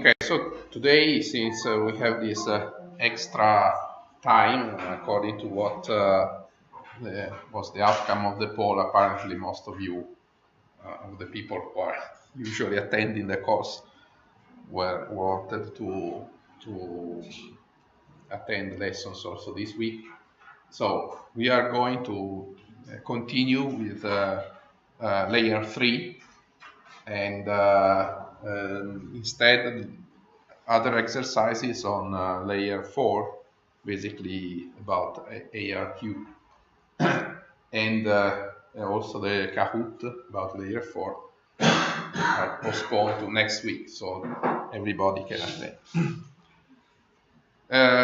Okay, so today, since we have this extra time, according to what was the outcome of the poll, apparently most of you, of the people who are usually attending the course, wanted to attend lessons also this week. So we are going to continue with layer 3, and instead other exercises on layer 4, basically about ARQ, and also the Kahoot about layer 4 are postponed to next week, so everybody can attend.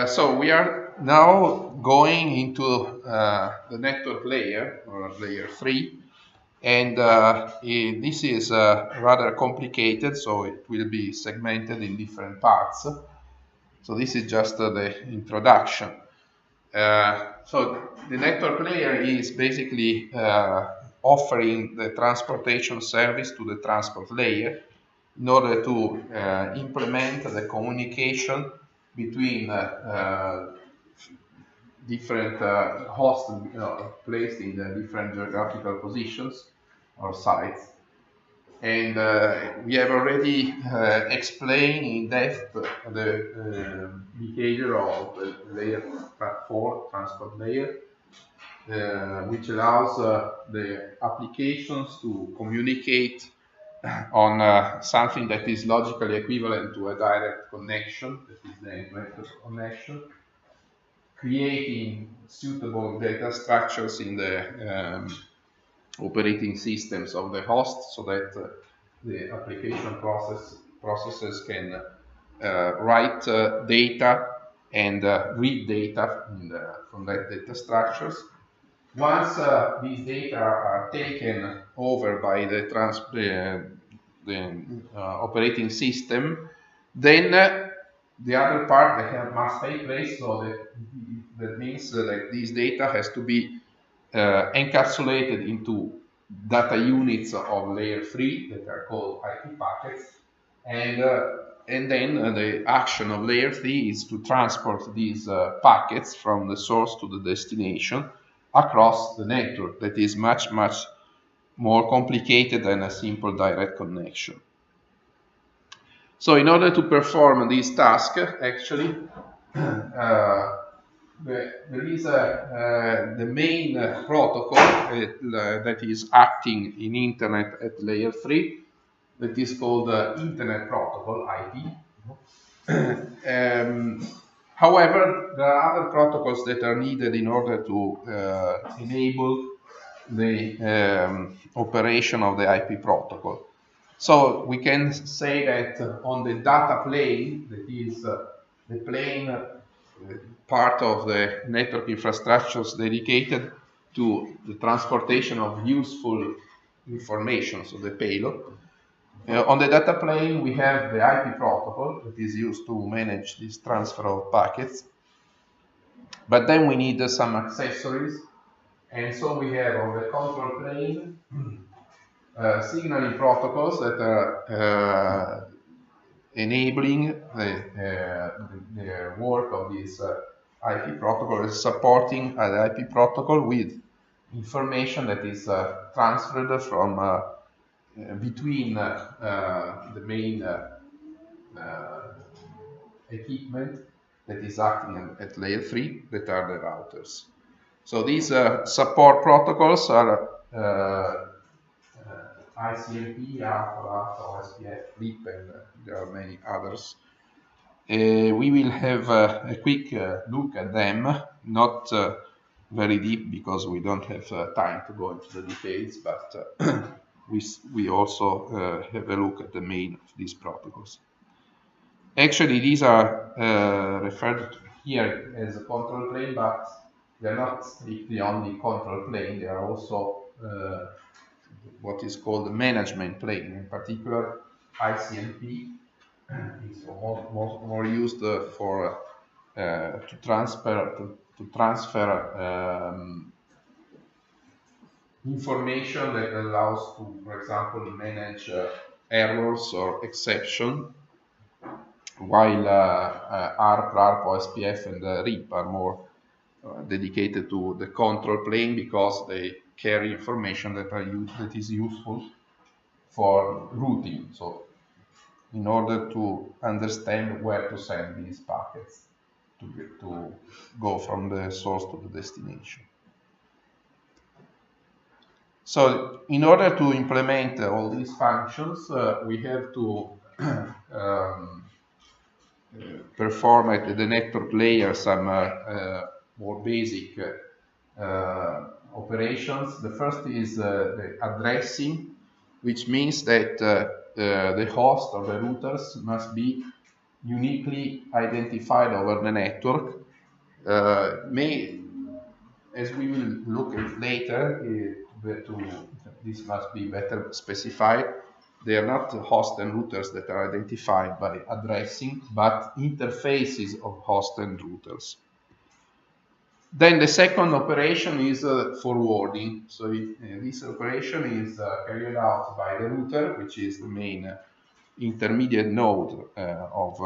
So we are now going into the network layer, or layer 3, and this is rather complicated, so it will be segmented in different parts. So this is just the introduction. So the network layer is basically offering the transportation service to the transport layer in order to implement the communication between different hosts placed in different geographical positions or sites. And we have already explained in depth the behavior of the layer 4 transport layer, which allows the applications to communicate on something that is logically equivalent to a direct connection, that is the network connection, creating suitable data structures in the operating systems of the host, so that the application processes can write data and read data from that data structures. Once these data are taken over by the operating system, then the other part must take place. So that means that this data has to be encapsulated into data units of layer 3 that are called IP packets, and then the action of layer 3 is to transport these packets from the source to the destination across the network. That is much more complicated than a simple direct connection. So in order to perform this task, actually there is the main protocol that is acting in Internet at layer 3, that is called Internet Protocol, IP. However, there are other protocols that are needed in order to enable the operation of the IP protocol. So we can say that on the data plane, that is the plane part of the network infrastructures dedicated to the transportation of useful information, so the payload. On the data plane, we have the IP protocol that is used to manage this transfer of packets. But then we need some accessories, and so we have on the control plane signaling protocols that are enabling the work of this IP protocol, is supporting the IP protocol with information that is transferred from between the main equipment that is acting at layer 3, that are the routers. So these support protocols are ICMP, Alpha, OSPF, LIP, and there are many others. We will have a quick look at them, not very deep because we don't have time to go into the details, but we also have a look at the main of these protocols. Actually, these are referred to here as a control plane, but they are not strictly only control plane, they are also what is called the management plane. In particular, ICMP is more used for to transfer information that allows to, for example, manage errors or exception. while ARP, RARP, OSPF, and RIP are more dedicated to the control plane because they carry information that is useful for routing. So in order to understand where to send these packets to go from the source to the destination. So in order to implement all these functions, we have to perform at the network layer some more basic operations. The first is the addressing, which means that the host or the routers must be uniquely identified over the network. As we will look at later, this must be better specified. They are not host and routers that are identified by addressing, but interfaces of host and routers. Then the second operation is forwarding. So this operation is carried out by the router, which is the main intermediate node of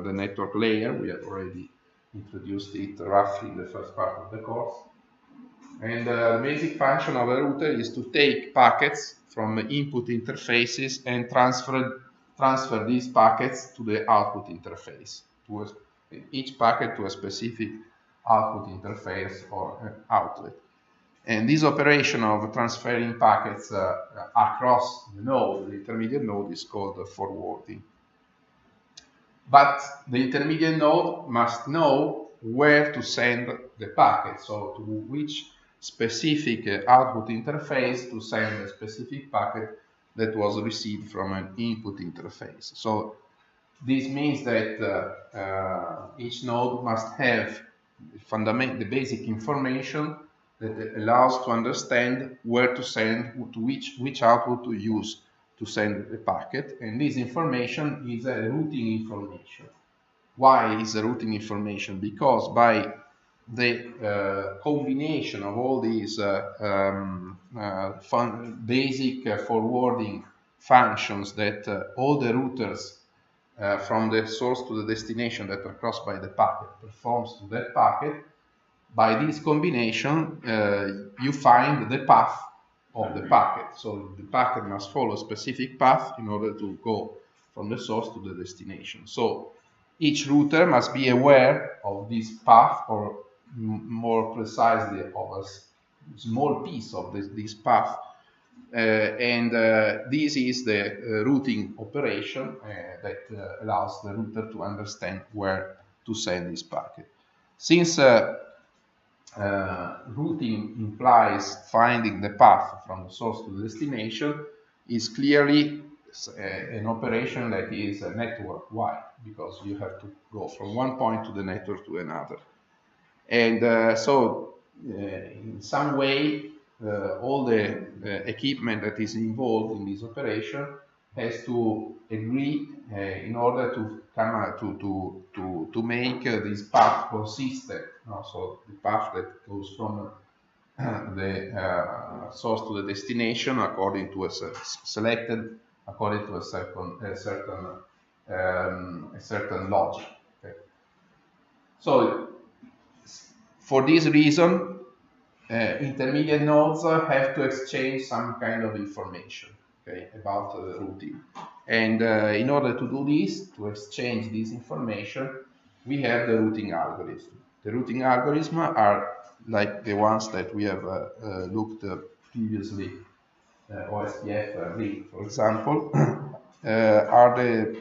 the network layer. We have already introduced it roughly in the first part of the course. And the basic function of a router is to take packets from input interfaces and transfer these packets to the output interface, each packet to a specific output interface or outlet. And this operation of transferring packets across the node, the intermediate node, is called forwarding. But the intermediate node must know where to send the packet, so to which specific output interface to send a specific packet that was received from an input interface. So this means that each node must have the basic information that allows to understand where to send, to which output to use to send the packet, and this information is a routing information. Why is a routing information? Because by the combination of all these basic forwarding functions that all the routers from the source to the destination that are crossed by the packet performs to that packet, by this combination you find the path of the packet. So the packet must follow a specific path in order to go from the source to the destination. So each router must be aware of this path, or more precisely of a small piece of this path, and this is the routing operation that allows the router to understand where to send this packet. Since routing implies finding the path from the source to the destination, is clearly an operation that is network-wide, because you have to go from one point to the network to another. And so in some way all the equipment that is involved in this operation has to agree in order to come to make this path consistent. So the path that goes from the source to the destination according to a selected according to a certain logic. Okay. So for this reason, intermediate nodes have to exchange some kind of information, okay, about the routing. And in order to do this, to exchange this information, we have the routing algorithm. The routing algorithms are like the ones that we have looked previously, OSPF, RIP, for example, are the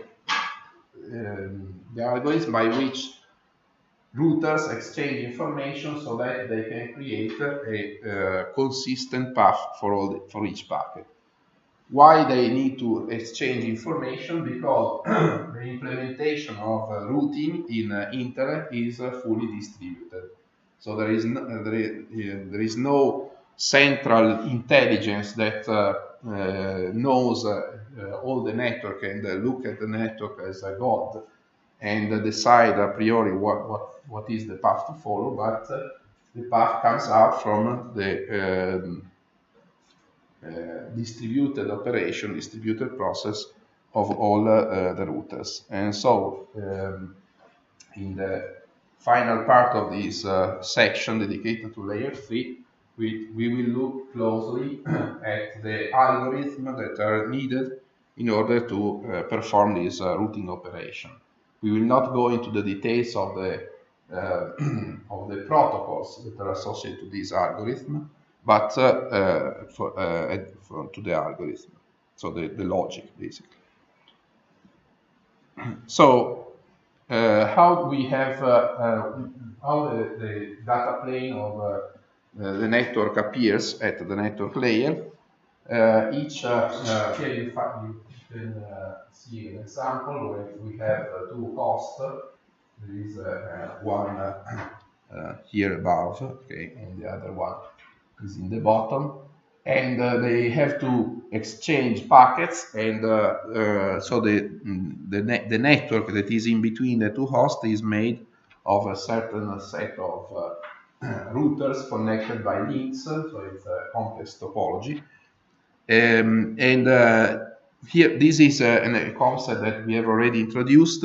algorithm by which routers exchange information so that they can create a consistent path for each packet. Why they need to exchange information? Because the implementation of routing in Internet is fully distributed. So there is no central intelligence that knows all the network and look at the network as a god and decide a priori what is the path to follow, but the path comes out from the distributed process of all the routers. And so in the final part of this section dedicated to layer 3, we will look closely at the algorithms that are needed in order to perform this routing operation. We will not go into the details of the of the protocols that are associated to this algorithm, but to the algorithm, so the logic basically. So how we have how the data plane of the network appears at the network layer. Each here you can see an example where we have two hosts. There is one here above, okay, and the other one is in the bottom, and they have to exchange packets, and so the network that is in between the two hosts is made of a certain set of routers connected by links, so it's a complex topology. Here, this is a concept that we have already introduced.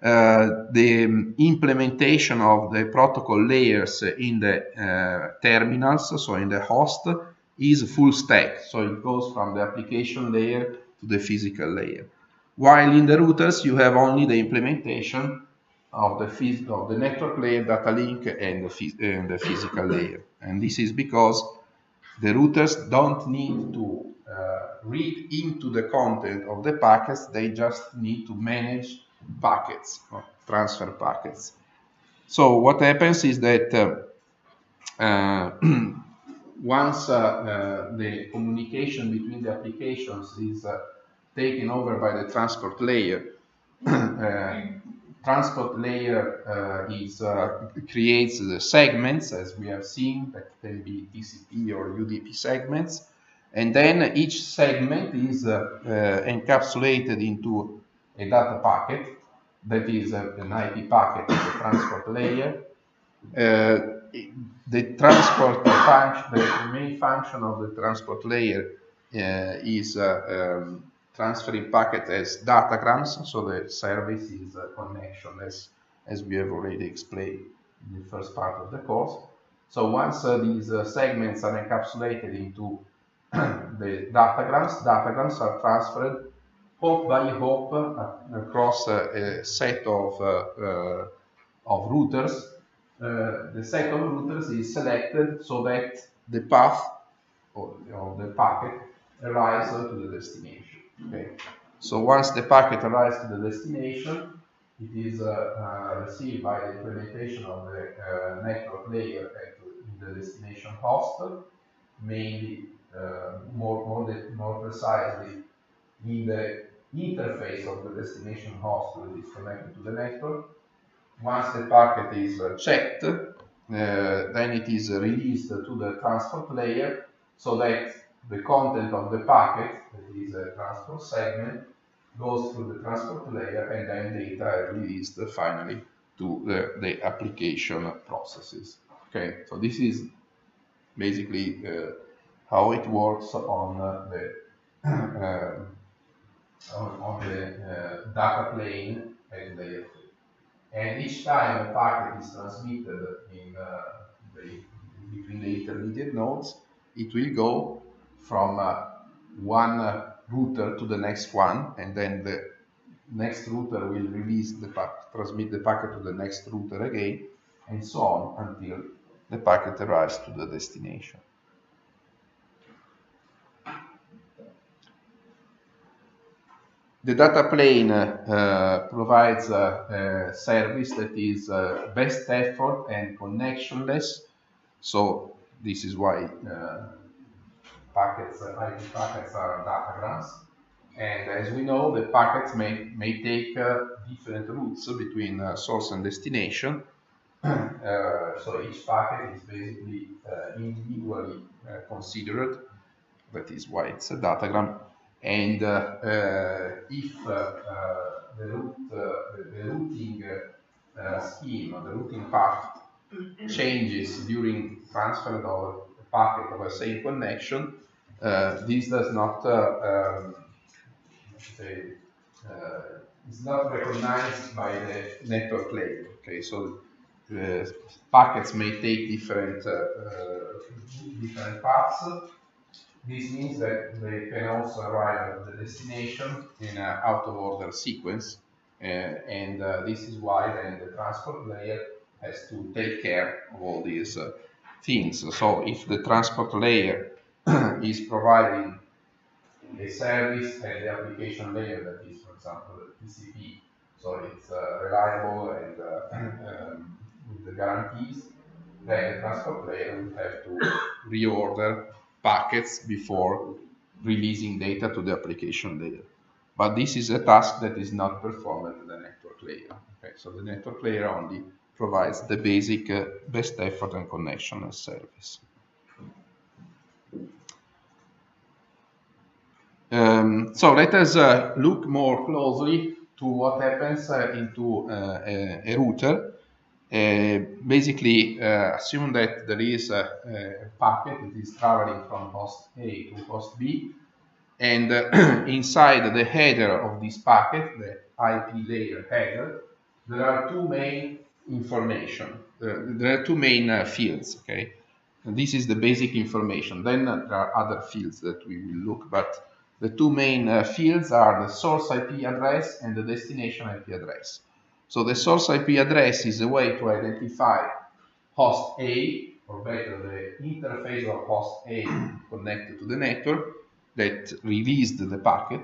The implementation of the protocol layers in the terminals, so in the host, is full stack. So it goes from the application layer to the physical layer. While in the routers, you have only the implementation of the network layer, data link, and the physical layer. And this is because the routers don't need to read into the content of the packets, they just need to manage packets, or transfer packets. So what happens is that once the communication between the applications is taken over by the transport layer, transport layer creates the segments, as we have seen, that can be TCP or UDP segments, and then each segment is encapsulated into a data packet that is an IP packet of the transport layer. The transport function, the main function of the transport layer is transferring packet as datagrams, so the service is a connection, as we have already explained in the first part of the course. So once these segments are encapsulated into the datagrams are transferred hop by hop across a set of routers. The set of routers is selected so that the path of the packet arrives to the destination. Okay. So once the packet arrives to the destination, it is received by the implementation of the network layer in the destination host, mainly more precisely in the interface of the destination host that is connected to the network. Once the packet is checked, then it is released to the transport layer so that the content of the packet, that is a transport segment, goes through the transport layer, and then data are released finally to the application processes. Okay, so this is basically how it works on the data plane at layer 3. And each time a packet is transmitted between the intermediate nodes, it will go from one router to the next one, and then the next router will release the packet, transmit the packet to the next router again, and so on until the packet arrives to the destination. The data plane provides a service that is best effort and connectionless. So this is why IP packets are datagrams. And as we know, the packets may take different routes between source and destination. So each packet is basically individually considered. That is why it's a datagram. And if the routing scheme or the routing path changes during transfer of a packet of a same connection, this does not is not recognized by the network layer. Okay, so packets may take different paths. This means that they can also arrive at the destination in an out of order sequence, and this is why then the transport layer has to take care of all these things. So if the transport layer is providing a service at the application layer, that is, for example, the TCP, so it's reliable and with the guarantees, then the transport layer will have to reorder packets before releasing data to the application layer. But this is a task that is not performed at the network layer. Okay, so the network layer only provides the basic best effort and connection as service. So let us look more closely to what happens into a router. Basically, assume that there is a packet that is traveling from host A to host B, and inside the header of this packet, the IP layer header, there are two main information. There are two main fields. Okay, and this is the basic information. Then there are other fields that we will look, but the two main fields are the source IP address and the destination IP address. So the source IP address is a way to identify host A, or better, the interface of host A connected to the network that released the packet.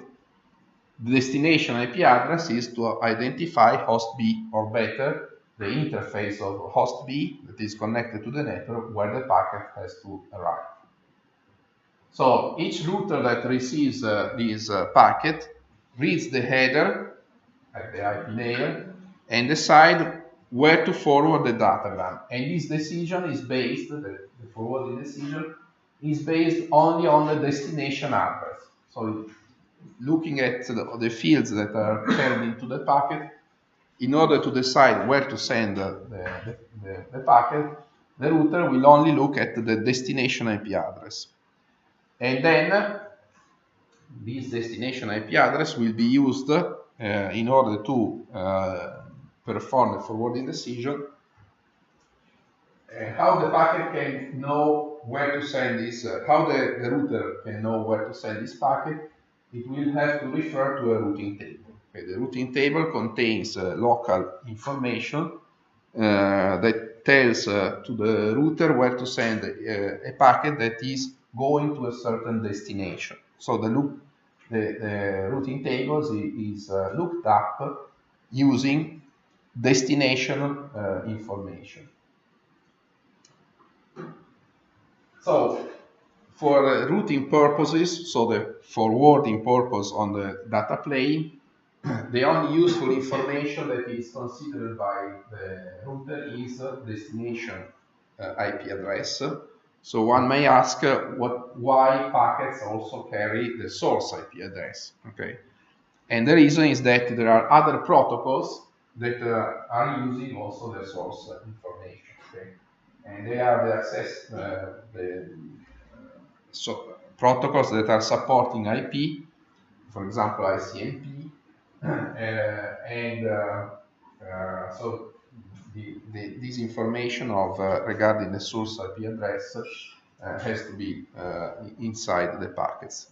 The destination IP address is to identify host B, or better, the interface of host B that is connected to the network where the packet has to arrive. So each router that receives this packet reads the header at the IP layer and decide where to forward the datagram. And this decision is based, the forwarding decision, is based only on the destination address. So looking at the fields that are carried into the packet, in order to decide where to send the packet, the router will only look at the destination IP address. And then this destination IP address will be used in order to perform the forwarding decision. How the packet can know where to send this, how the router can know where to send this packet, it will have to refer to a routing table. Okay, the routing table contains local information that tells to the router where to send a packet that is going to a certain destination. So the routing tables is looked up using destination information. So for routing purposes, so the forwarding purpose on the data plane, the only useful information that is considered by the router is destination IP address. So one may ask why packets also carry the source IP address. Okay, and the reason is that there are other protocols that are using also the source information. Okay, and they are the access protocols that are supporting IP, for example, ICMP, so this information of regarding the source IP address has to be inside the packets.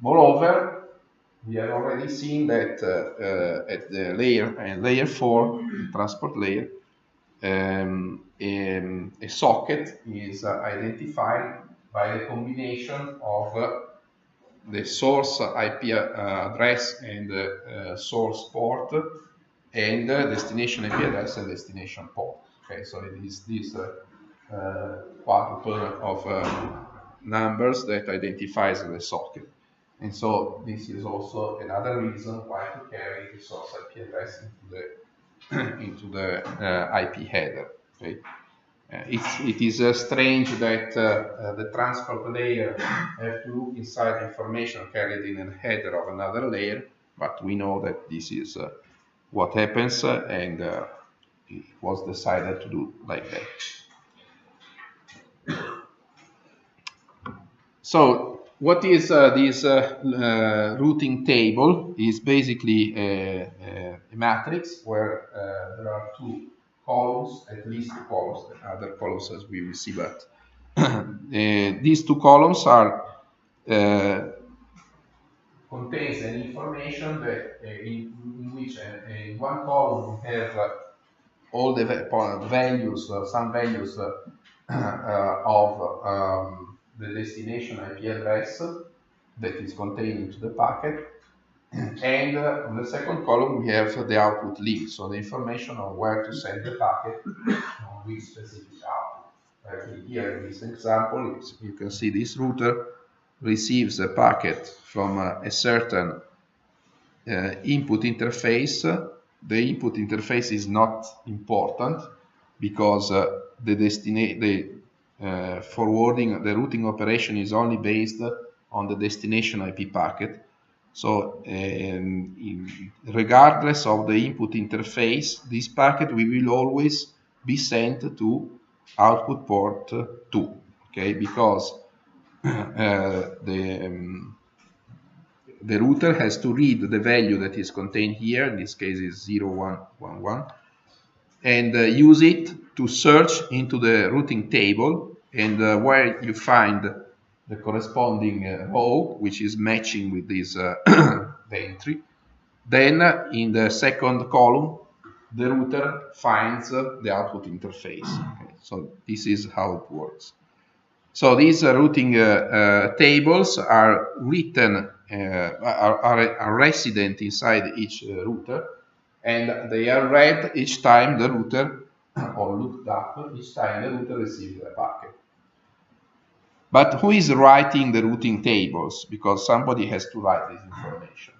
Moreover, we have already seen that at the layer 4, transport layer, a socket is identified by the combination of the source IP address and source port, and destination IP address and destination port. Okay, so it is this quadruple of numbers that identifies the socket. And so this is also another reason why to carry the source IP address into the IP header. Okay? It is strange that the transport layer have to look inside information carried in a header of another layer, but we know that this is what happens, and it was decided to do like that. So What is this routing table? Is basically a matrix where there are two columns, at least two columns, other columns as we will see, but these two columns are contains an information that in which in one column we have all the values, some values of the destination IP address that is contained into the packet. And on the second column, we have the output link, so the information on where to send the packet on which specific output. Here in this example, you can see this router receives a packet from a certain input interface. The input interface is not important because the forwarding, the routing operation is only based on the destination IP packet. So regardless of the input interface, this packet will always be sent to output port 2, okay, because the router has to read the value that is contained here, in this case is 0111, and use it to search into the routing table, and where you find the corresponding row, which is matching with this the entry. Then in the second column, the router finds the output interface. Okay. So this is how it works. So these routing tables are written, are resident inside each router, and they are read each time the router, or looked up each time the router receives a packet. But who is writing the routing tables? Because somebody has to write this information.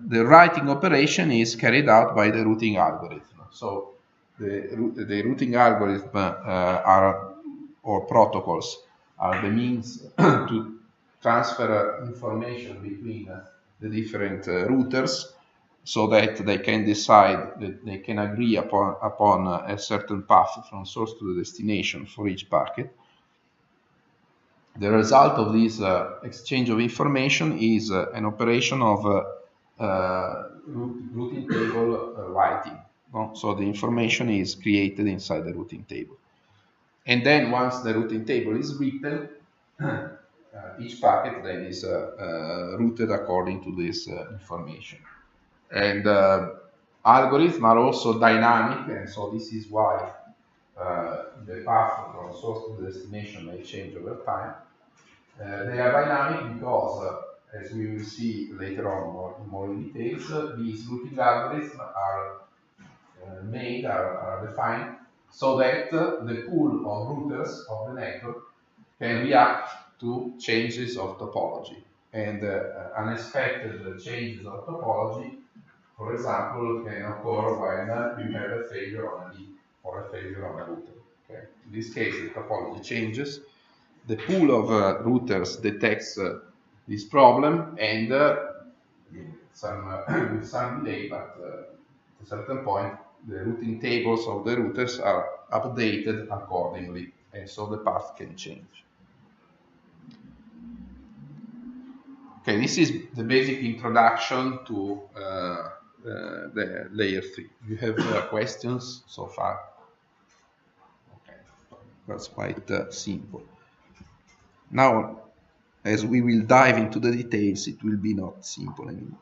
The writing operation is carried out by the routing algorithm. So the routing algorithm or protocols are the means to transfer information between the different routers, so that they can decide, that they can agree upon a certain path from source to the destination for each packet. The result of this exchange of information is an operation of routing table writing. So the information is created inside the routing table. And then once the routing table is written, each packet then is routed according to this information. And algorithms are also dynamic, and so this is why the path from source to destination may change over time. They are dynamic because, as we will see later on more in details, these routing algorithms are are defined so that the pool of routers of the network can react to changes of topology. And unexpected changes of topology, for example, can occur when you have a failure on a link or a failure on a router. Okay? In this case, the topology changes. The pool of routers detects this problem, and with some delay, but at a certain point, the routing tables of the routers are updated accordingly, and so the path can change. Okay, this is the basic introduction to the layer 3. You have questions so far? Okay, that's quite simple. Now, as we will dive into the details, it will be not simple anymore.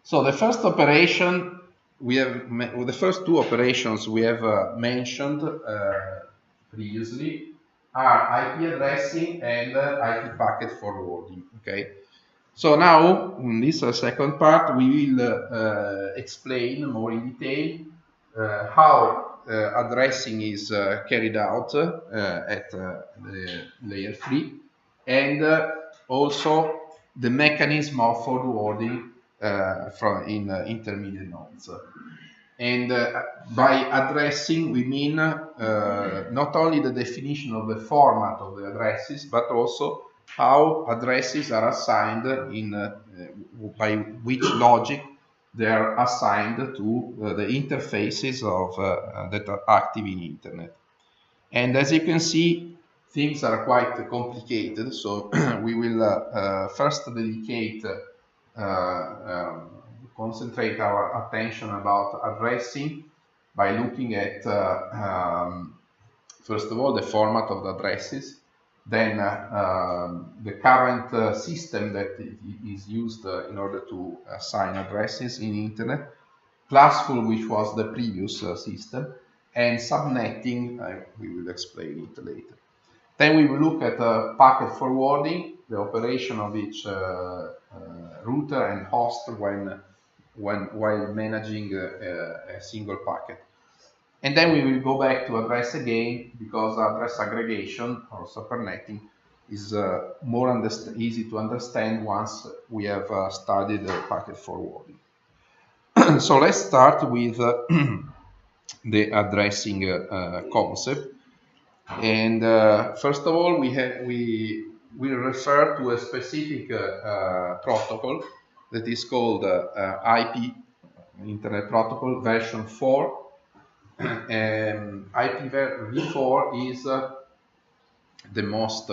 So the first operation we have, the first two operations we have mentioned previously are IP addressing and IP packet forwarding. Okay. So now in this second part we will explain more in detail how addressing is carried out at the layer 3, and also the mechanism of forwarding from in intermediate nodes. And by addressing, we mean not only the definition of the format of the addresses, but also how addresses are assigned by which logic they are assigned to the interfaces that are active in Internet. And as you can see, things are quite complicated. So we will first dedicate concentrate our attention about addressing by looking at first of all the format of the addresses, then the current system that is used in order to assign addresses in Internet, Classful, which was the previous system, and subnetting, we will explain it later. Then we will look at packet forwarding, the operation of each router and host while managing a single packet. And then we will go back to address again, because address aggregation or supernetting is more easy to understand once we have studied packet forwarding. So let's start with the addressing concept. And first of all, we will refer to a specific protocol that is called IP, Internet Protocol version 4. IPv4 is the most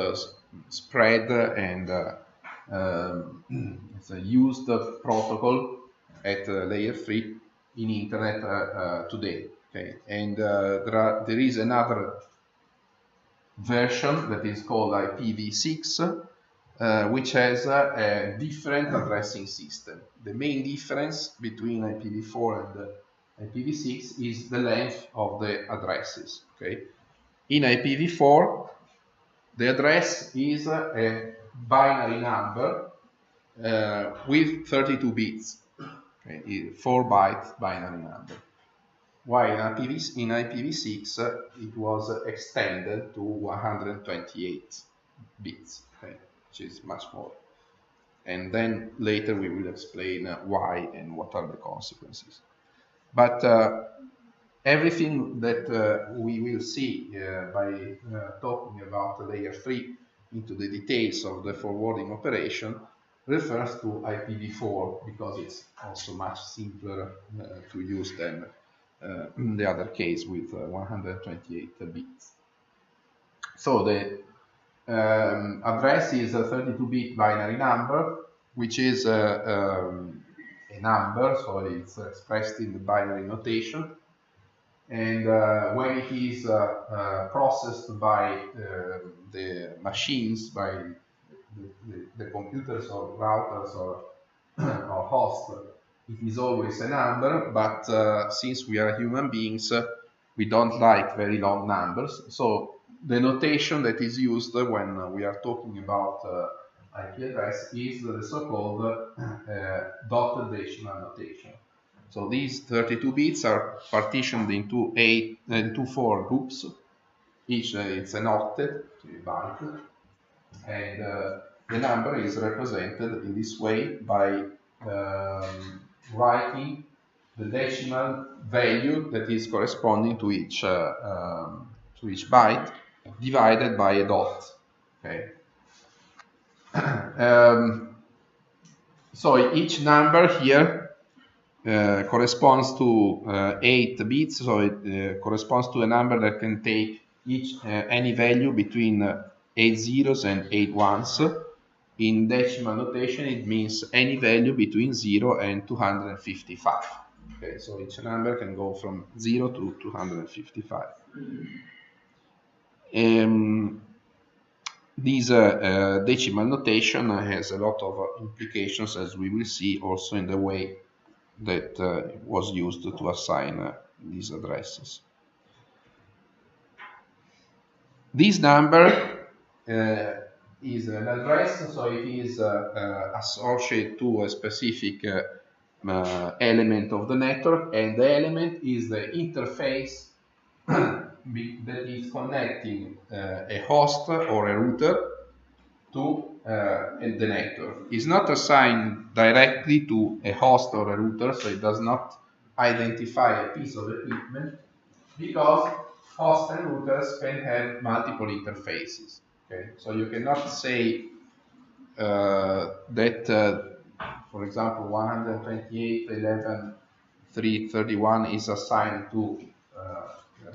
spread and it's a used protocol at layer 3 in Internet today. Okay, and there is another version that is called IPv6, which has a different addressing system. The main difference between IPv4 and IPv6 is the length of the addresses. Okay, in IPv4, the address is a binary number with 32 bits, okay, 4-byte binary number. While in IPv6 it was extended to 128 bits, okay, which is much more. And then later we will explain why and what are the consequences. But everything that we will see by talking about layer 3 into the details of the forwarding operation refers to IPv4, because it's also much simpler to use than the other case with 128 bits. So the address is a 32-bit binary number, which is a number, so it's expressed in the binary notation. And when it is processed by the machines, by the computers or routers or hosts, it is always a number, but since we are human beings, we don't like very long numbers. So the notation that is used when we are talking about IP address is the so-called dotted decimal notation. So these 32 bits are partitioned into 4 groups. Each it's an octet, a byte, and the number is represented in this way by writing the decimal value that is corresponding to each byte divided by a dot. Okay. So each number here corresponds to 8 bits. So it corresponds to a number that can take any value between 8 zeros and 8 ones. In decimal notation, it means any value between 0 and 255. Okay, so each number can go from 0 to 255. This decimal notation has a lot of implications, as we will see also in the way that was used to assign these addresses. This number is an address, so it is associated to a specific element of the network, and the element is the interface that is connecting a host or a router to the network. It's not assigned directly to a host or a router, so it does not identify a piece of equipment, because hosts and routers can have multiple interfaces. Okay, so you cannot say that, for example, 128.11.331 is assigned to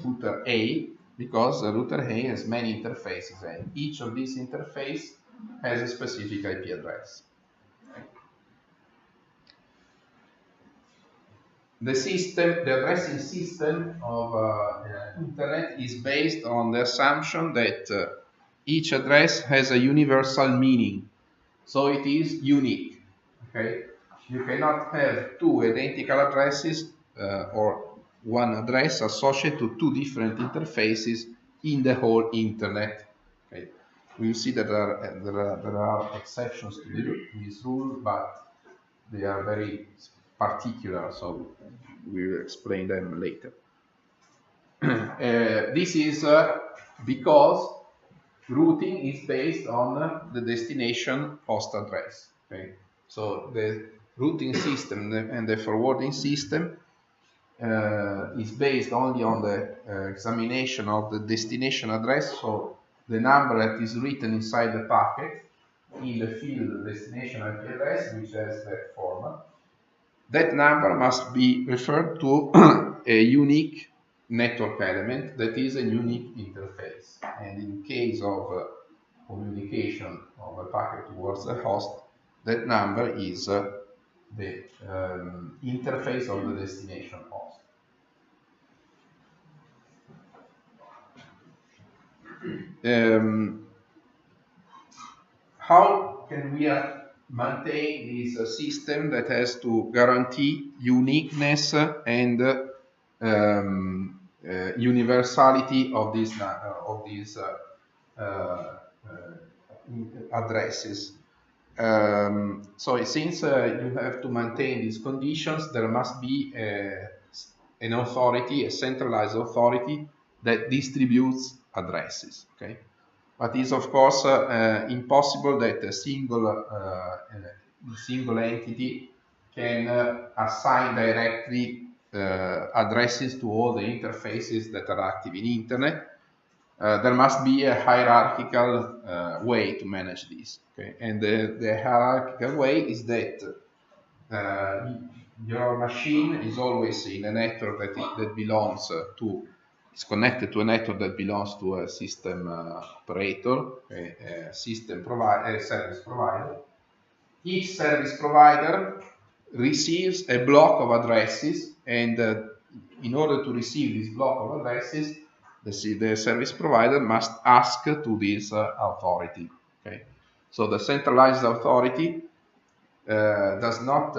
router A, because router A has many interfaces, and each of these interfaces has a specific IP address. The addressing system of Internet is based on the assumption that each address has a universal meaning, so it is unique. Okay, you cannot have two identical addresses or one address associated to two different interfaces in the whole Internet. Okay, we'll see that there are exceptions to this rule, but they are very particular, so we'll explain them later. This is because routing is based on the destination host address. Okay? So the routing system and the forwarding system is based only on the examination of the destination address, so the number that is written inside the packet in the field destination IP address, which has that format. That number must be referred to a unique network element that is a unique interface. And in case of communication of a packet towards the host, that number is the interface of the destination host. How can we maintain this system that has to guarantee uniqueness and universality of these addresses? So since you have to maintain these conditions, there must be an authority, a centralized authority that distributes addresses. Okay, but it's of course impossible that a single entity can assign directly addresses to all the interfaces that are active in Internet. There must be a hierarchical way to manage this. Okay? And the hierarchical way is that your machine is always in a network that belongs to, is connected to a network that belongs to a system operator, a system provider, a service provider. Each service provider receives a block of addresses, and in order to receive this block of addresses, the service provider must ask to this authority. Okay, so the centralized authority does not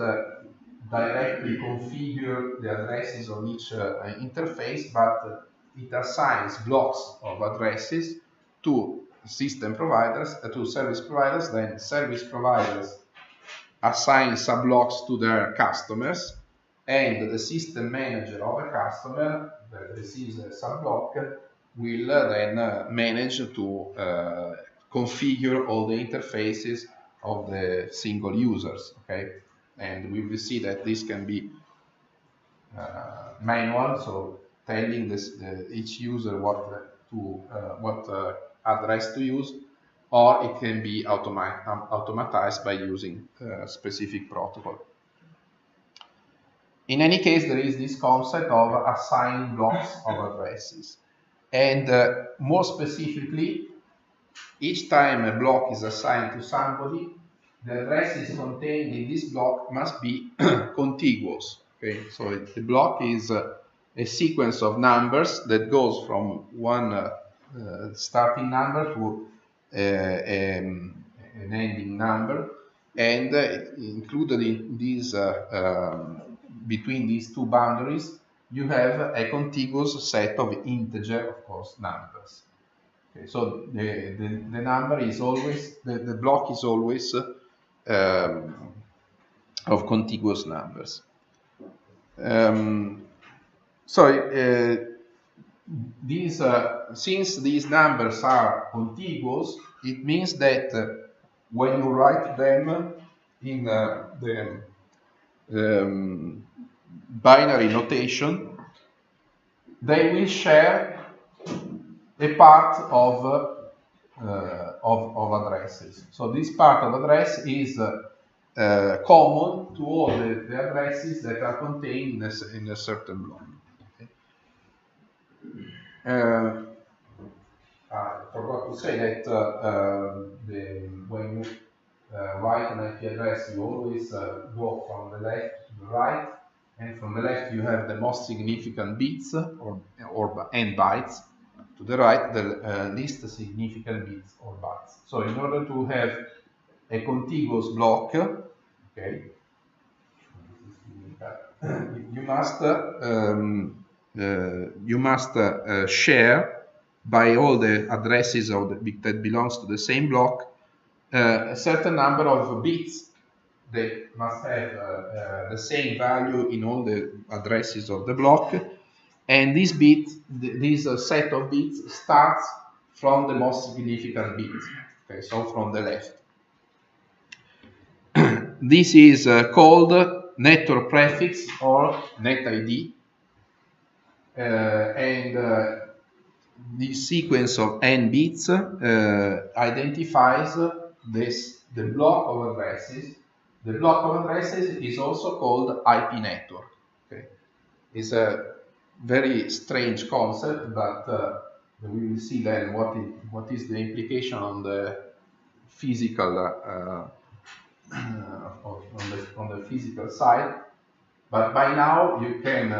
directly configure the addresses on each interface, but it assigns blocks of addresses to system providers, to service providers. Then service providers assign subblocks to their customers, and the system manager of a customer that receives a subblock will then manage to configure all the interfaces of the single users. Okay, and we will see that this can be manual, so telling each user what address to use, or it can be automatized by using a specific protocol. In any case, there is this concept of assigning blocks of addresses. And more specifically, each time a block is assigned to somebody, the addresses contained in this block must be contiguous. Okay, so the block is a sequence of numbers that goes from one starting number to an ending number, and included in these between these two boundaries, you have a contiguous set of integer, of course, numbers. Okay, so the number is always, the block is always of contiguous numbers. Since these numbers are contiguous, it means that when you write them in binary notation, they will share a part of addresses. So this part of address is common to all the addresses that are contained in a certain block. Okay. I forgot to say that when you write an IP address, you always go from the left to the right, and from the left you have the most significant bits and bytes. To the right, the least significant bits or bytes. So in order to have a contiguous block, okay, you must share by all the addresses that belongs to the same block a certain number of bits that must have the same value in all the addresses of the block, and this set of bits starts from the most significant bit, okay, so from the left. This is called network prefix or net ID, and this sequence of n bits identifies the block of addresses. The block of addresses is also called IP network. Okay? It's a very strange concept, but we will see then what is the implication on the physical on the physical side. But by now you can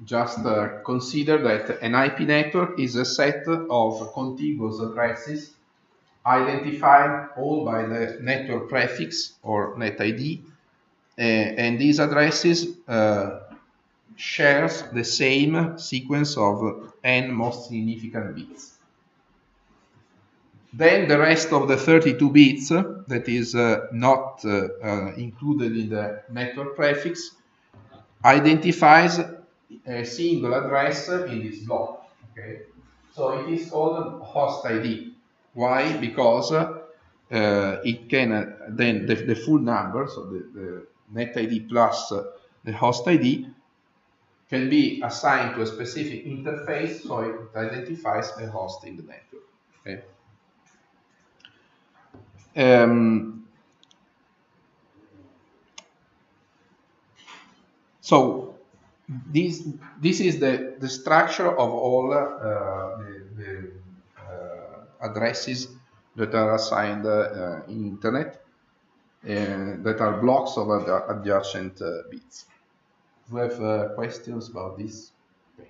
just consider that an IP network is a set of contiguous addresses identified all by the network prefix or net ID, and these addresses shares the same sequence of n most significant bits. Then the rest of the 32 bits that is not included in the network prefix identifies a single address in this block. Okay, so it is called host ID. Why? Because it can then the full number, so the net ID plus the host ID, can be assigned to a specific interface, so it identifies a host in the network. Okay. So this is the structure of all the addresses that are assigned in internet, that are blocks of adjacent bits. Do you have questions about this? Okay.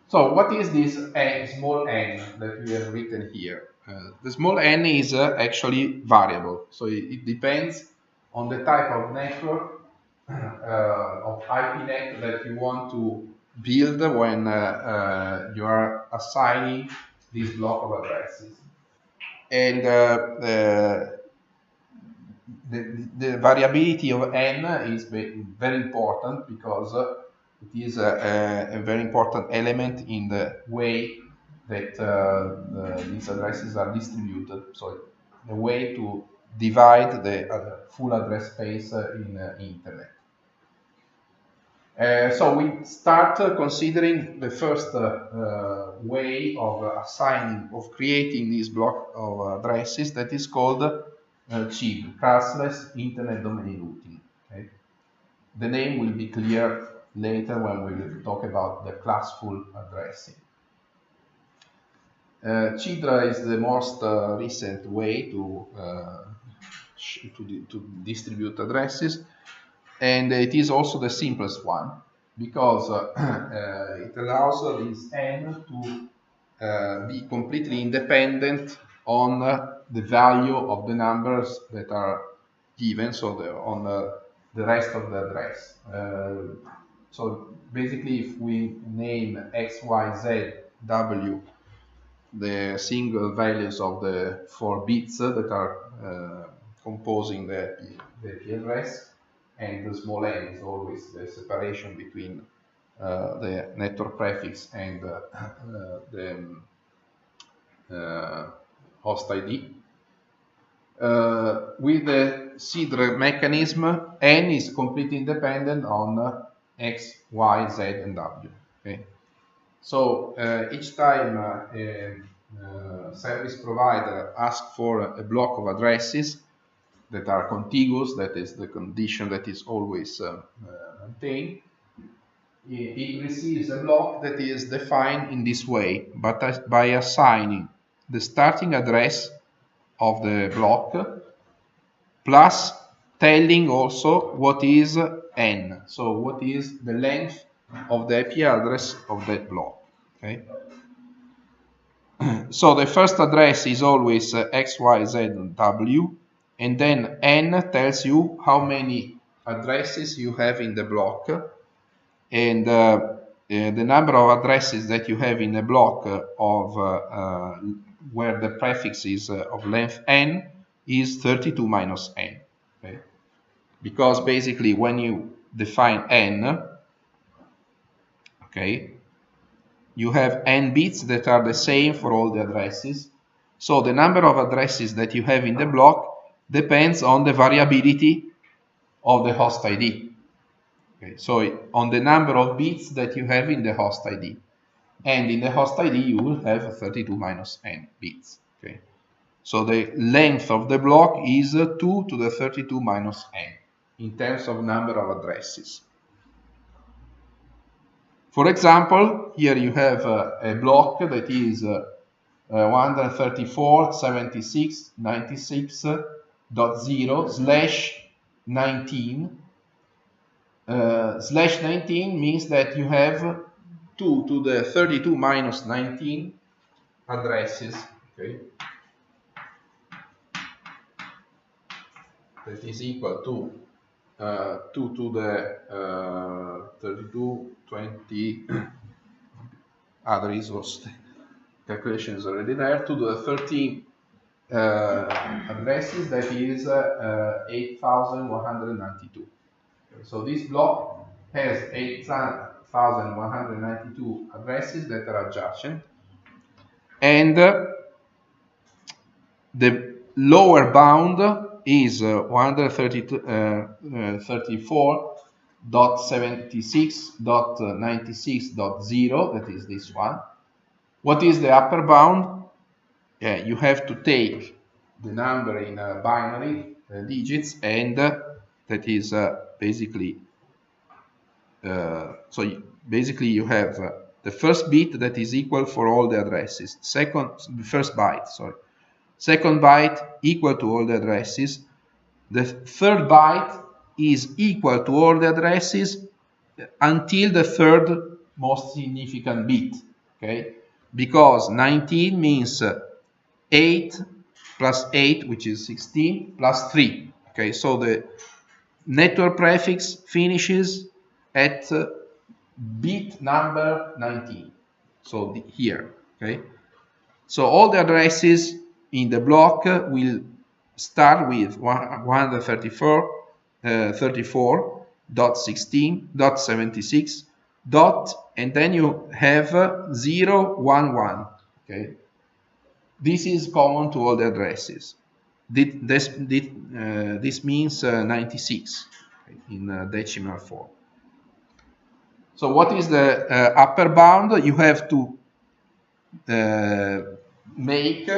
So what is this small n that we have written here? The small n is actually variable, so it depends on the type of network of IPNet that you want to build when you are assigning this block of addresses. And the variability of n is very important because it is a very important element in the way that these addresses are distributed. So the way to divide the full address space in internet. So we start considering the first way of creating this block of addresses that is called CID, Classless Internet Domain Routing. Okay? The name will be clear later when we will talk about the classful addressing. CIDR is the most recent way to distribute addresses, and it is also the simplest one because it allows this n to be completely independent on the value of the numbers that are given, so on the rest of the address. So basically, if we name x, y, z, w the single values of the 4 bits that are composing the IP address, and the small n is always the separation between the network prefix and the host ID. with the CIDR mechanism, n is completely independent on x, y, z, and w. Okay. So each time service provider asks for a block of addresses that are contiguous, that is the condition that is always maintained, it receives a block that is defined in this way, but by assigning the starting address of the block plus telling also what is n, so what is the length of the IP address of that block. Okay. So the first address is always x, y, z, and w, and then n tells you how many addresses you have in the block, and the number of addresses that you have in a block where the prefix is of length n is 32 minus n. Okay? Because basically when you define n, okay, you have n bits that are the same for all the addresses. So the number of addresses that you have in the block depends on the variability of the host ID. Okay, so on the number of bits that you have in the host ID. And in the host ID you will have 32 minus n bits. Okay. So the length of the block is 2 to the 32 minus n in terms of number of addresses. For example, here you have a block that is 134.76.96.0/19. Slash 19 means that you have 2 to the 32 minus 19 addresses. Okay. That is equal to 2 to the 32, 20, other resource calculation is already there, to the 13 addresses, that is 8,192. So this block has 8,192 addresses that are adjacent, and the lower bound is 134.76.96.0, that is this one. What is the upper bound? You have to take the number in binary digits, and that is basically so basically you have the first bit that is equal for all the addresses, first byte second byte equal to all the addresses, the third byte is equal to all the addresses until the third most significant bit. Okay, because 19 means 8 plus 8, which is 16, plus 3. Okay, so the network prefix finishes at bit number 19. So here, okay. So all the addresses in the block will start with 134.16.76 and then you have 0, 1, 1. Okay. This is common to all the addresses. This means 96 in decimal form. So what is the upper bound? You have to make,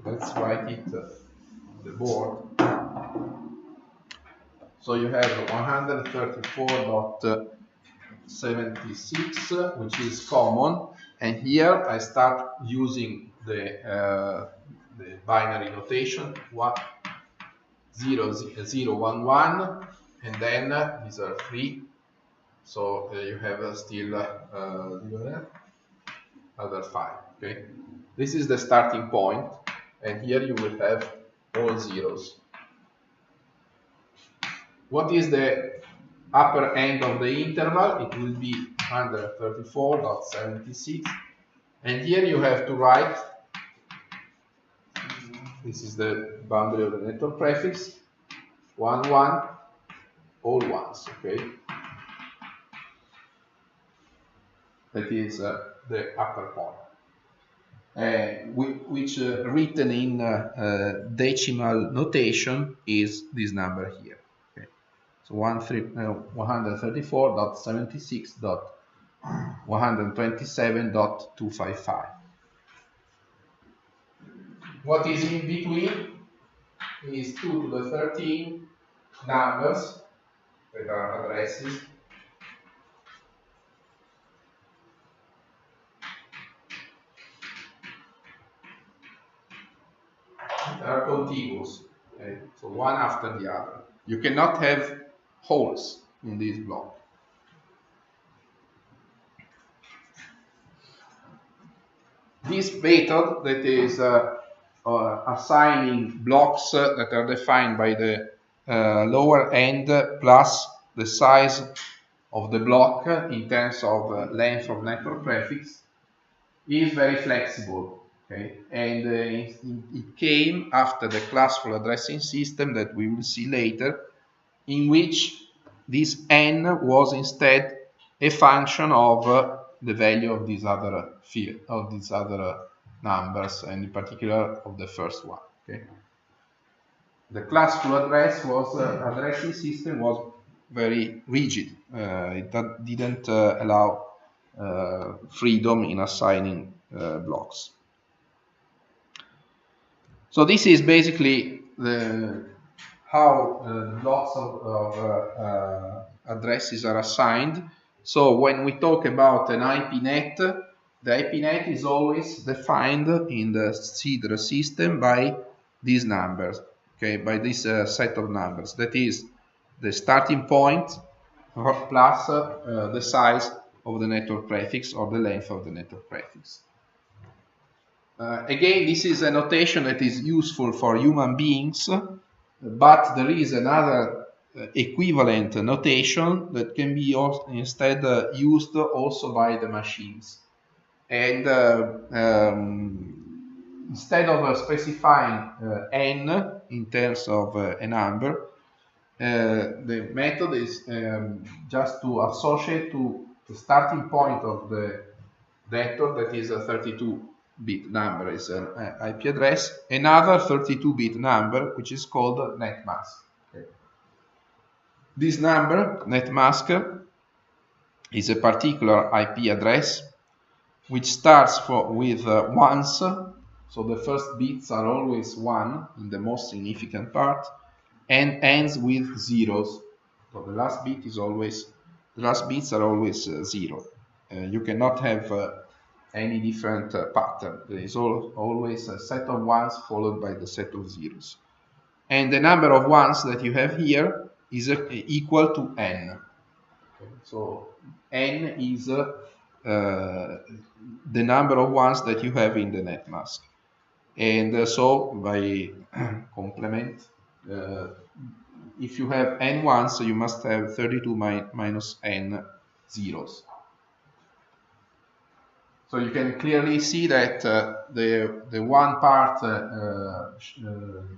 let's write it on the board. So you have 134.76, which is common, and here I start using the binary notation 0, 0, 1, 1, and then these are 3. So you have still other 5. Okay, this is the starting point, and here you will have all zeros. What is the upper end of the interval? It will be 134.76, and here you have to write, this is the boundary of the network prefix, 1, 1, all ones. Okay, that is the upper point. which written in decimal notation is this number here. Okay. So 134.76.127.255. What is in between is 2 to the 13 numbers that are addresses that are contiguous, okay? So one after the other. You cannot have holes in this block. This method, that is assigning blocks that are defined by the lower end plus the size of the block in terms of length of network prefix, is very flexible. Okay? And it came after the classful addressing system that we will see later, in which this n was instead a function of the value of these other field, of these other numbers, and in particular of the first one. Okay? The classful addressing system was very rigid. It didn't allow freedom in assigning blocks. So this is basically how blocks of addresses are assigned. So when we talk about an IP net, the IP net is always defined in the CIDR system by these numbers, okay, by this set of numbers. That is the starting point plus the size of the network prefix or the length of the network prefix. Again, this is a notation that is useful for human beings, but there is another equivalent notation that can be instead used also by the machines. And instead of specifying n in terms of a number, the method is just to associate to the starting point of the vector, that is a 32-bit number, is an IP address, another 32-bit number, which is called net mask. Okay. This number, net mask, is a particular IP address which starts with ones, so the first bits are always 1 in the most significant part, and ends with zeros. So the last bits are always 0. You cannot have any different pattern. There is always a set of ones followed by the set of zeros. And the number of ones that you have here is equal to n. Okay. So n is the number of ones that you have in the net mask. And so by complement, if you have n ones, you must have 32 minus n zeros. So you can clearly see that the one part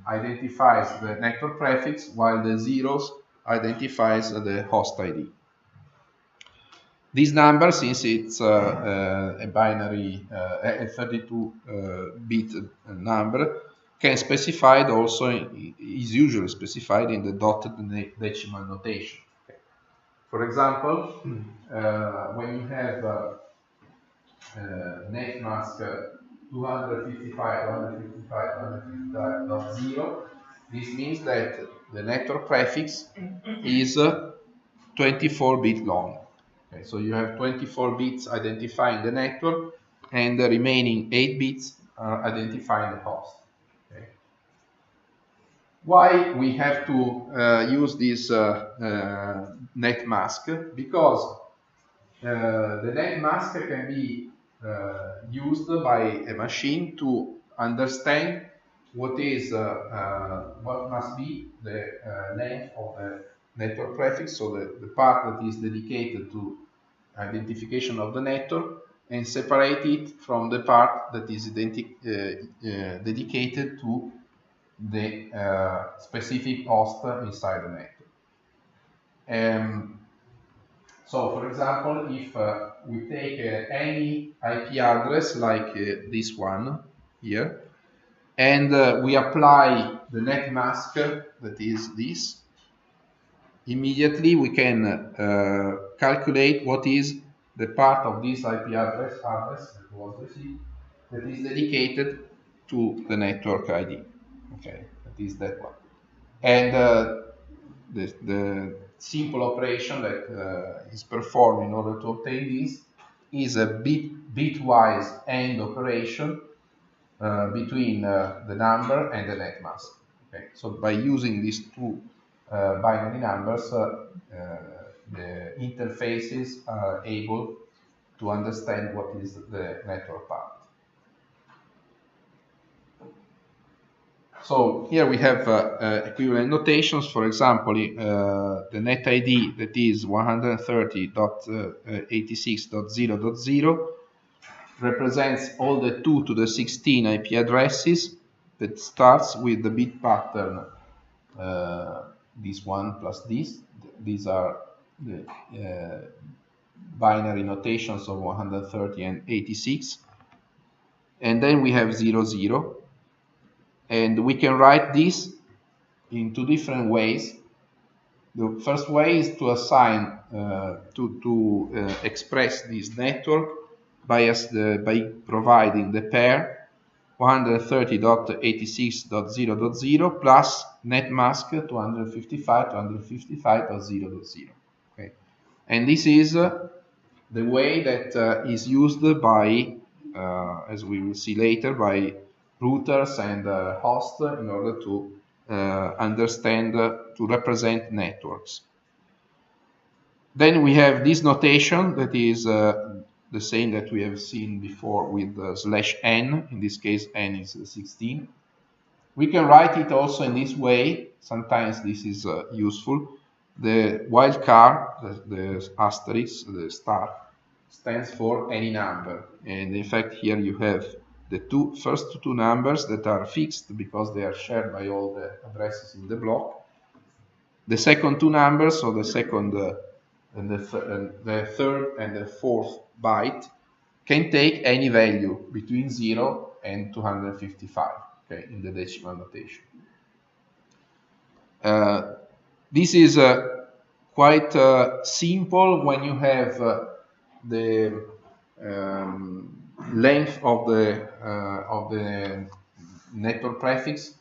identifies the network prefix, while the zeros identifies the host ID. This number, since it's a binary, a 32-bit number, can specified also is usually specified in the dotted decimal notation. Okay. For example, when you have net mask 255.255.255.0, this means that the network prefix is 24-bit long. Okay, so you have 24 bits identifying the network, and the remaining 8 bits are identifying the host. Okay. Why we have to use this net mask? Because the net mask can be used by a machine to understand what must be the length of the network prefix, so the part that is dedicated to identification of the network, and separate it from the part that is dedicated to the specific host inside the network. So, for example, if we take any IP address like this one here, and we apply the net mask, that is this, immediately we can calculate what is the part of this IP address that was received that is dedicated to the network ID. Okay, that is that one. And the simple operation that is performed in order to obtain this is a bitwise AND operation between the number and the net mask. Okay, so by using these two binary numbers, the interfaces are able to understand what is the network part. So here we have equivalent notations. For example, the net ID that is 130.86.0.0 represents all the 2 to the 16 IP addresses that starts with the bit pattern this one plus this. These are the binary notations of 130 and 86. And then we have 00. And we can write this in two different ways. The first way is to assign, to express this network by providing the pair 130.86.0.0 plus net mask 255.255.0.0. Okay. And this is the way that is used by, as we will see later, by routers and hosts in order to understand, to represent networks. Then we have this notation that is the same that we have seen before with /n. In this case, n is 16. We can write it also in this way. Sometimes this is useful. The wildcard, the asterisk, the star, stands for any number. And in fact, here you have the first two numbers that are fixed because they are shared by all the addresses in the block. The second two numbers, so the second and the third and the fourth byte, can take any value between 0 and 255, okay, in the decimal notation. This is quite simple when you have the length of the network prefix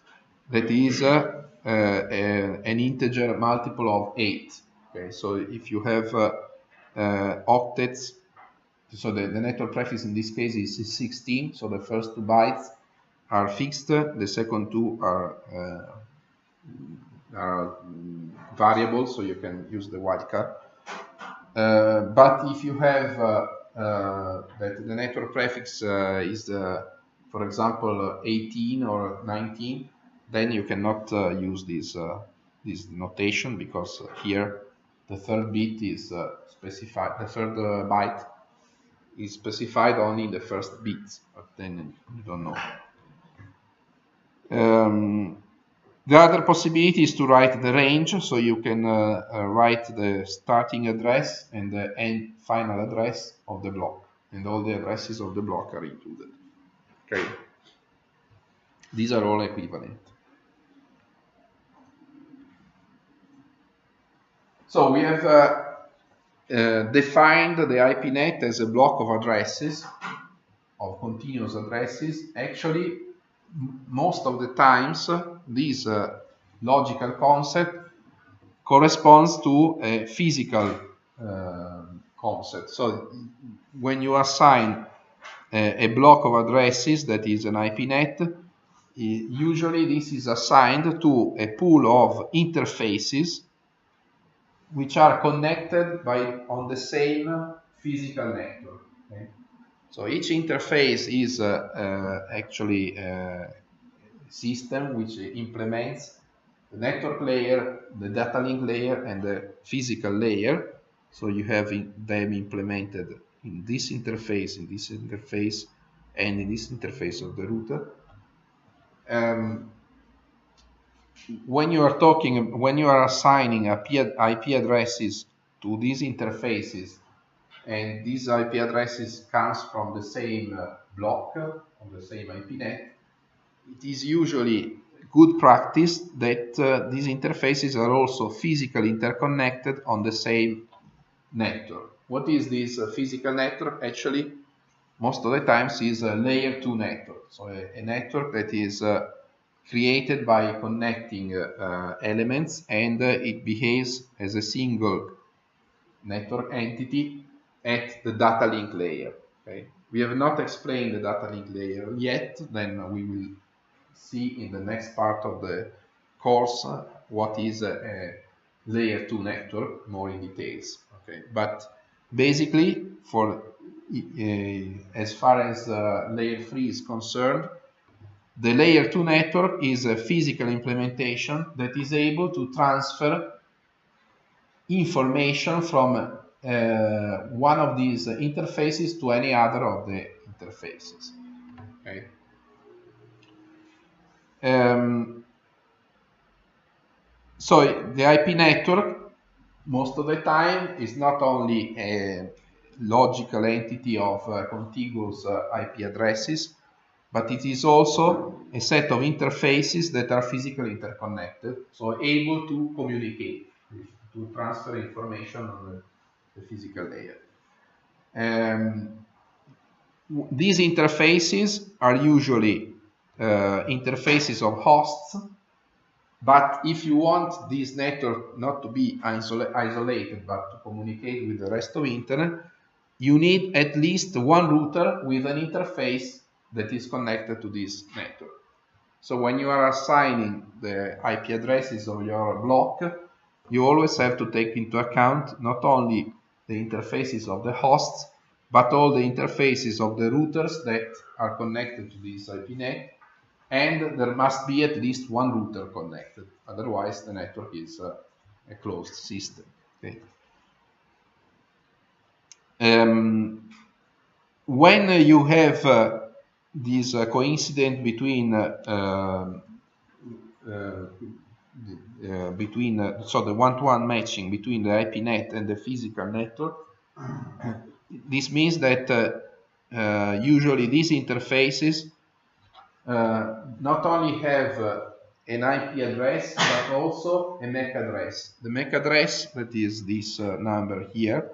that is an integer multiple of 8. Okay, so if you have octets, so the network prefix in this case is 16. So the first two bytes are fixed, the second two are variable, so you can use the wildcard. But if you have that the network prefix is, for example, 18 or 19, then you cannot use this notation, because here the third bit is specified. The third byte is specified only in the first bit, but then you don't know. The other possibility is to write the range, so you can write the starting address and the end final address of the block, and all the addresses of the block are included. Okay, these are all equivalent. So we have defined the IPNet as a block of addresses, of continuous addresses. Actually, most of the times, this logical concept corresponds to a physical concept. So when you assign a block of addresses that is an IPNet, usually this is assigned to a pool of interfaces which are connected on the same physical network. Okay? So each interface is actually a system which implements the network layer, the data link layer, and the physical layer. So you have them implemented in this interface, and in this interface of the router. When you are assigning IP addresses to these interfaces, and these IP addresses comes from the same block on the same IP net, it is usually good practice that these interfaces are also physically interconnected on the same network. What is this physical network? Actually, most of the times is a layer 2 network. So a network that is created by connecting elements, and it behaves as a single network entity at the data link layer. Okay? We have not explained the data link layer yet, then we will see in the next part of the course what is a layer 2 network more in details. Okay, but basically, for as far as layer 3 is concerned, the layer 2 network is a physical implementation that is able to transfer information from one of these interfaces to any other of the interfaces. Okay. So the IP network, most of the time, is not only a logical entity of contiguous IP addresses, but it is also a set of interfaces that are physically interconnected, so able to communicate, to transfer information on the physical layer. These interfaces are usually interfaces of hosts, but if you want this network not to be isolated but to communicate with the rest of internet, you need at least one router with an interface that is connected to this network. So when you are assigning the IP addresses of your block, you always have to take into account not only the interfaces of the hosts, but all the interfaces of the routers that are connected to this IP net, and there must be at least one router connected, otherwise the network is a closed system. Okay. When you have this coincidence between so the one-to-one matching between the IP net and the physical network, this means that usually these interfaces not only have an IP address but also a MAC address. The MAC address, that is this number here,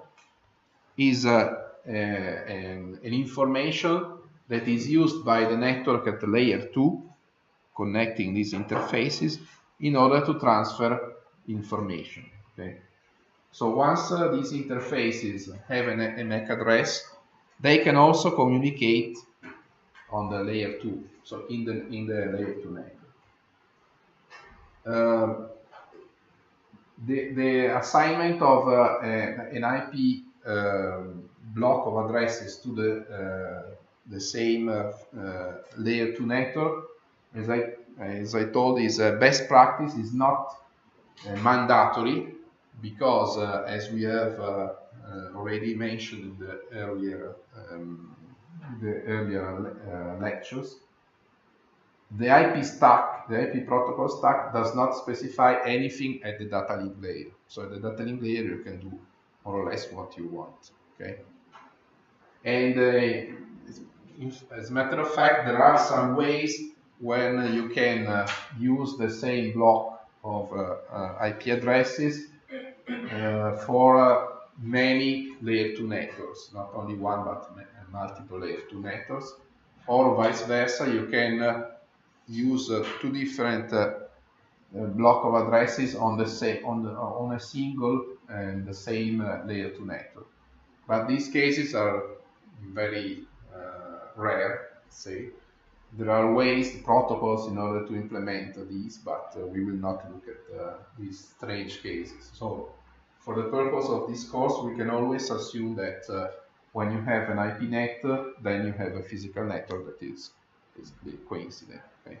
is an information that is used by the network at layer 2, connecting these interfaces in order to transfer information. Okay. So once these interfaces have a MAC address, they can also communicate on the layer 2, so in the layer 2 network. The assignment of an IP block of addresses to the same layer 2 network, as I told, is best practice, is not mandatory, because as we have already mentioned in the earlier lectures, the IP stack, the IP protocol stack, does not specify anything at the data link layer. So at the data link layer, you can do more or less what you want. Okay. And as a matter of fact, there are some ways when you can use the same block of IP addresses for many layer 2 networks, not only one but multiple layer 2 networks, or vice versa. You can use two different block of addresses on the same on a single and the same layer 2 network. But these cases are very rare. Say there are ways, protocols in order to implement these, but we will not look at these strange cases. So for the purpose of this course, we can always assume that when you have an IP net, then you have a physical network that is basically coincident. Okay.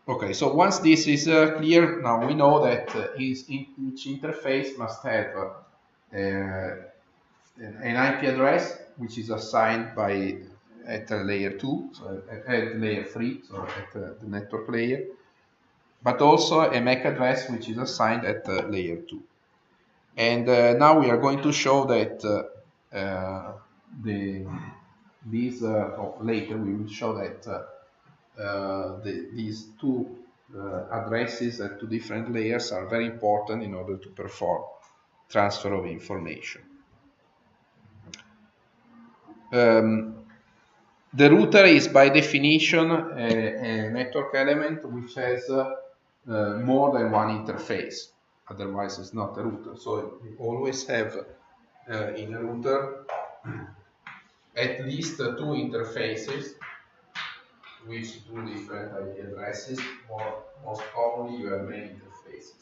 Okay, so once this is clear, now we know that each interface must have an IP address which is assigned at layer 2, so at layer 3, so at the network layer, but also a MAC address which is assigned at layer 2. And now we are going to show that later we will show that these two addresses at two different layers are very important in order to perform transfer of information. The router is by definition a network element which has more than one interface. Otherwise, it's not a router. So you always have in a router at least two interfaces with two different IP addresses. Most commonly, you have many interfaces.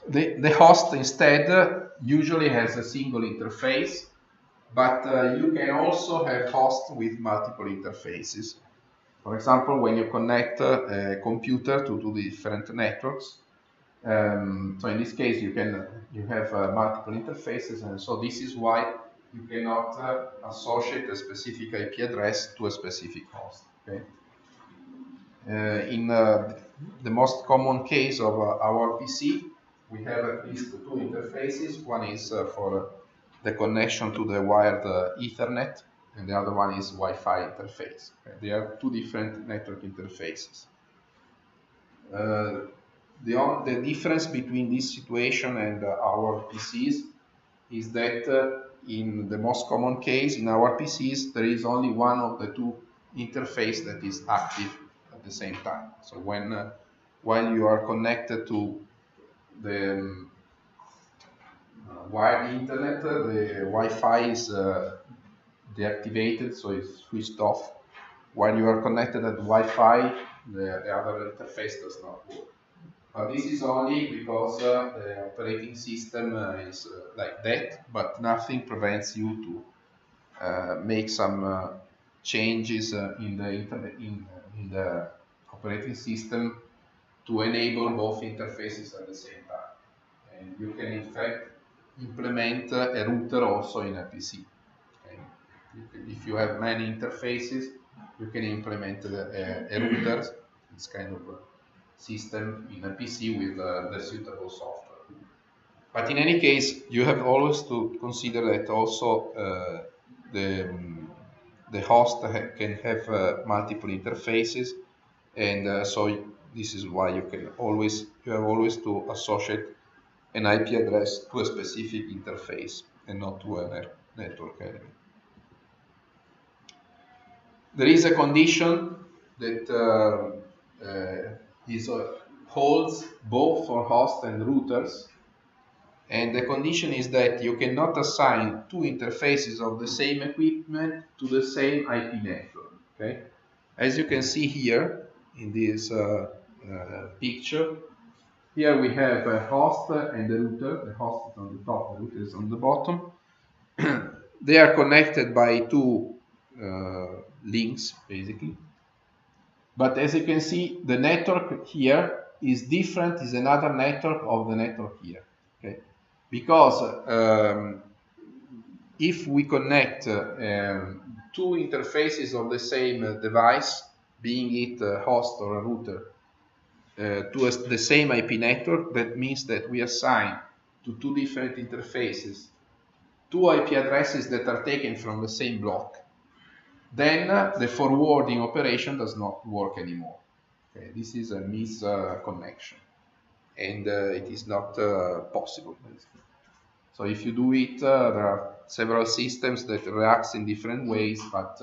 The host instead usually has a single interface, but you can also have hosts with multiple interfaces. For example, when you connect a computer to two different networks, so in this case you have multiple interfaces, and so this is why you cannot associate a specific IP address to a specific host. Okay? In the most common case of our PC, we have at least two interfaces. One is for the connection to the wired Ethernet, and the other one is Wi-Fi interface. Okay? They are two different network interfaces. The difference between this situation and our PCs is that in the most common case, in our PCs, there is only one of the two interfaces that is active at the same time. So while you are connected to the wired internet, the Wi-Fi is deactivated, so it's switched off. While you are connected at Wi-Fi, the other interface does not work. But this is only because the operating system is like that, but nothing prevents you to make some changes in the operating system to enable both interfaces at the same time. And you can in fact implement a router also in a PC. Okay? If you have many interfaces, you can implement a router, this kind of system in a PC with the suitable software. But in any case, you have always to consider that also the host can have multiple interfaces, and so this is why you have always to associate an IP address to a specific interface and not to a network element. There is a condition that holds both for hosts and routers, and the condition is that you cannot assign two interfaces of the same equipment to the same IP network. Okay, as you can see here in this picture, here we have a host and a router. The host is on the top, the router is on the bottom. They are connected by two links, basically. But as you can see, the network here is different, is another network of the network here. Okay? Because if we connect two interfaces of the same device, being it a host or a router, to the same IP network, that means that we assign to two different interfaces two IP addresses that are taken from the same block. Then the forwarding operation does not work anymore. Okay, this is a misconnection, and it is not possible. Basically. So if you do it, there are several systems that react in different ways, but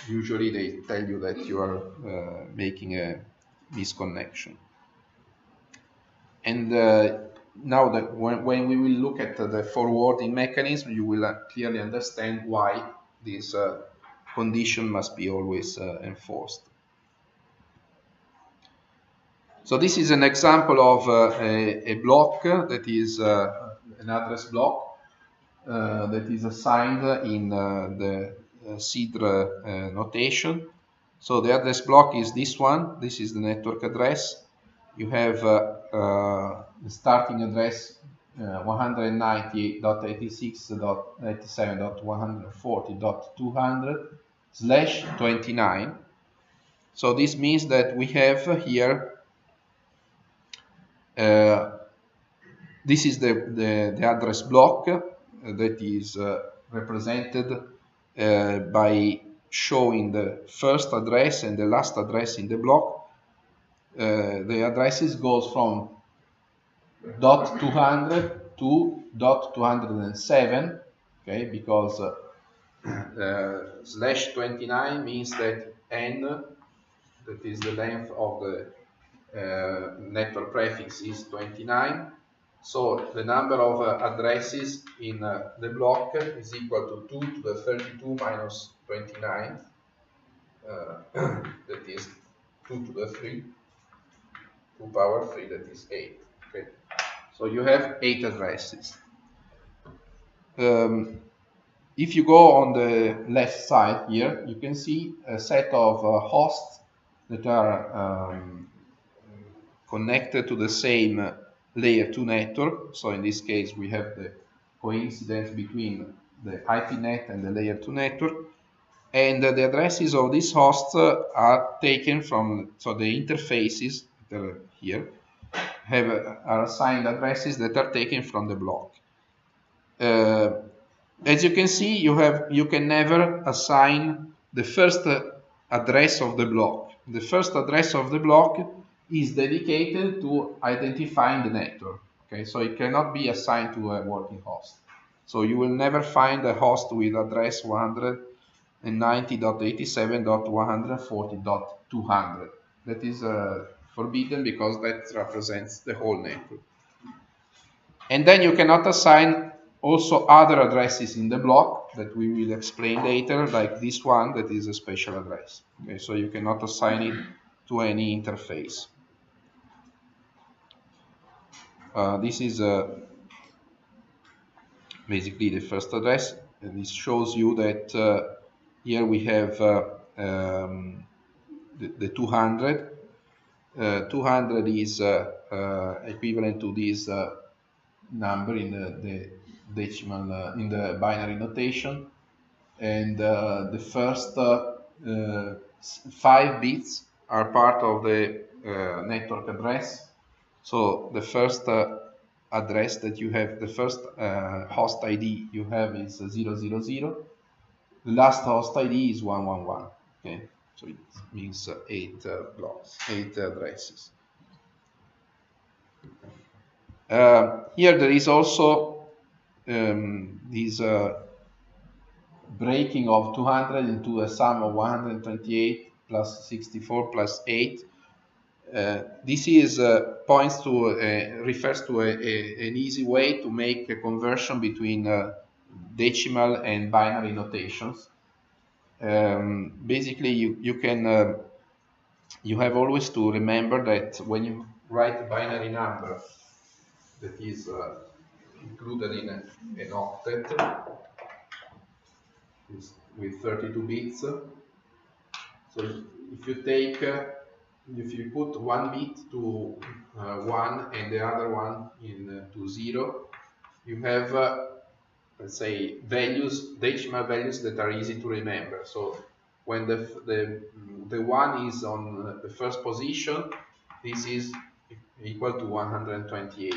usually they tell you that you are making a misconnection. And now that when we will look at the forwarding mechanism, you will clearly understand why this condition must be always enforced. So this is an example of a block that is an address block that is assigned in the CIDR notation. So the address block is this one. This is the network address. You have the starting address 190.86.87.140.200, /29. So this means that we have here, this is the address block that is represented by showing the first address and the last address in the block. The addresses goes from .200 to .207, okay, because /29 means that n, that is the length of the network prefix, is 29. So the number of addresses in the block is equal to 2 to the 32 minus 29. That is 2 to the 3, 2 power 3, that is 8. Okay. So you have 8 addresses. If you go on the left side here, you can see a set of hosts that are connected to the same layer 2 network. So in this case, we have the coincidence between the IPnet and the layer 2 network. And the addresses of these hosts are taken from, so the interfaces that are here are assigned addresses that are taken from the block. As you can see, you can never assign the first address of the block. The first address of the block is dedicated to identifying the network. Okay, so it cannot be assigned to a working host. So you will never find a host with address 190.87.140.200. That is forbidden because that represents the whole network. And then you cannot assign also other addresses in the block that we will explain later, like this one that is a special address. Okay, so you cannot assign it to any interface. This is basically the first address, and this shows you that here we have the 200. 200 is equivalent to this number in the decimal, in the binary notation, and the first 5 bits are part of the network address. So the first address that you have, the first host ID you have is 000. The last host ID is 111. Okay, so it means 8 blocks, 8 addresses. Here there is also this breaking of 200 into a sum of 128 plus 64 plus 8. This is points to refers to an easy way to make a conversion between decimal and binary notations. Basically, you can you have always to remember that when you write a binary number that is included in an octet with 32 bits. So if you take, if you put one bit to 1 and the other one to 0, you have, let's say, values, decimal values that are easy to remember. So when the 1 is on the first position, this is equal to 128.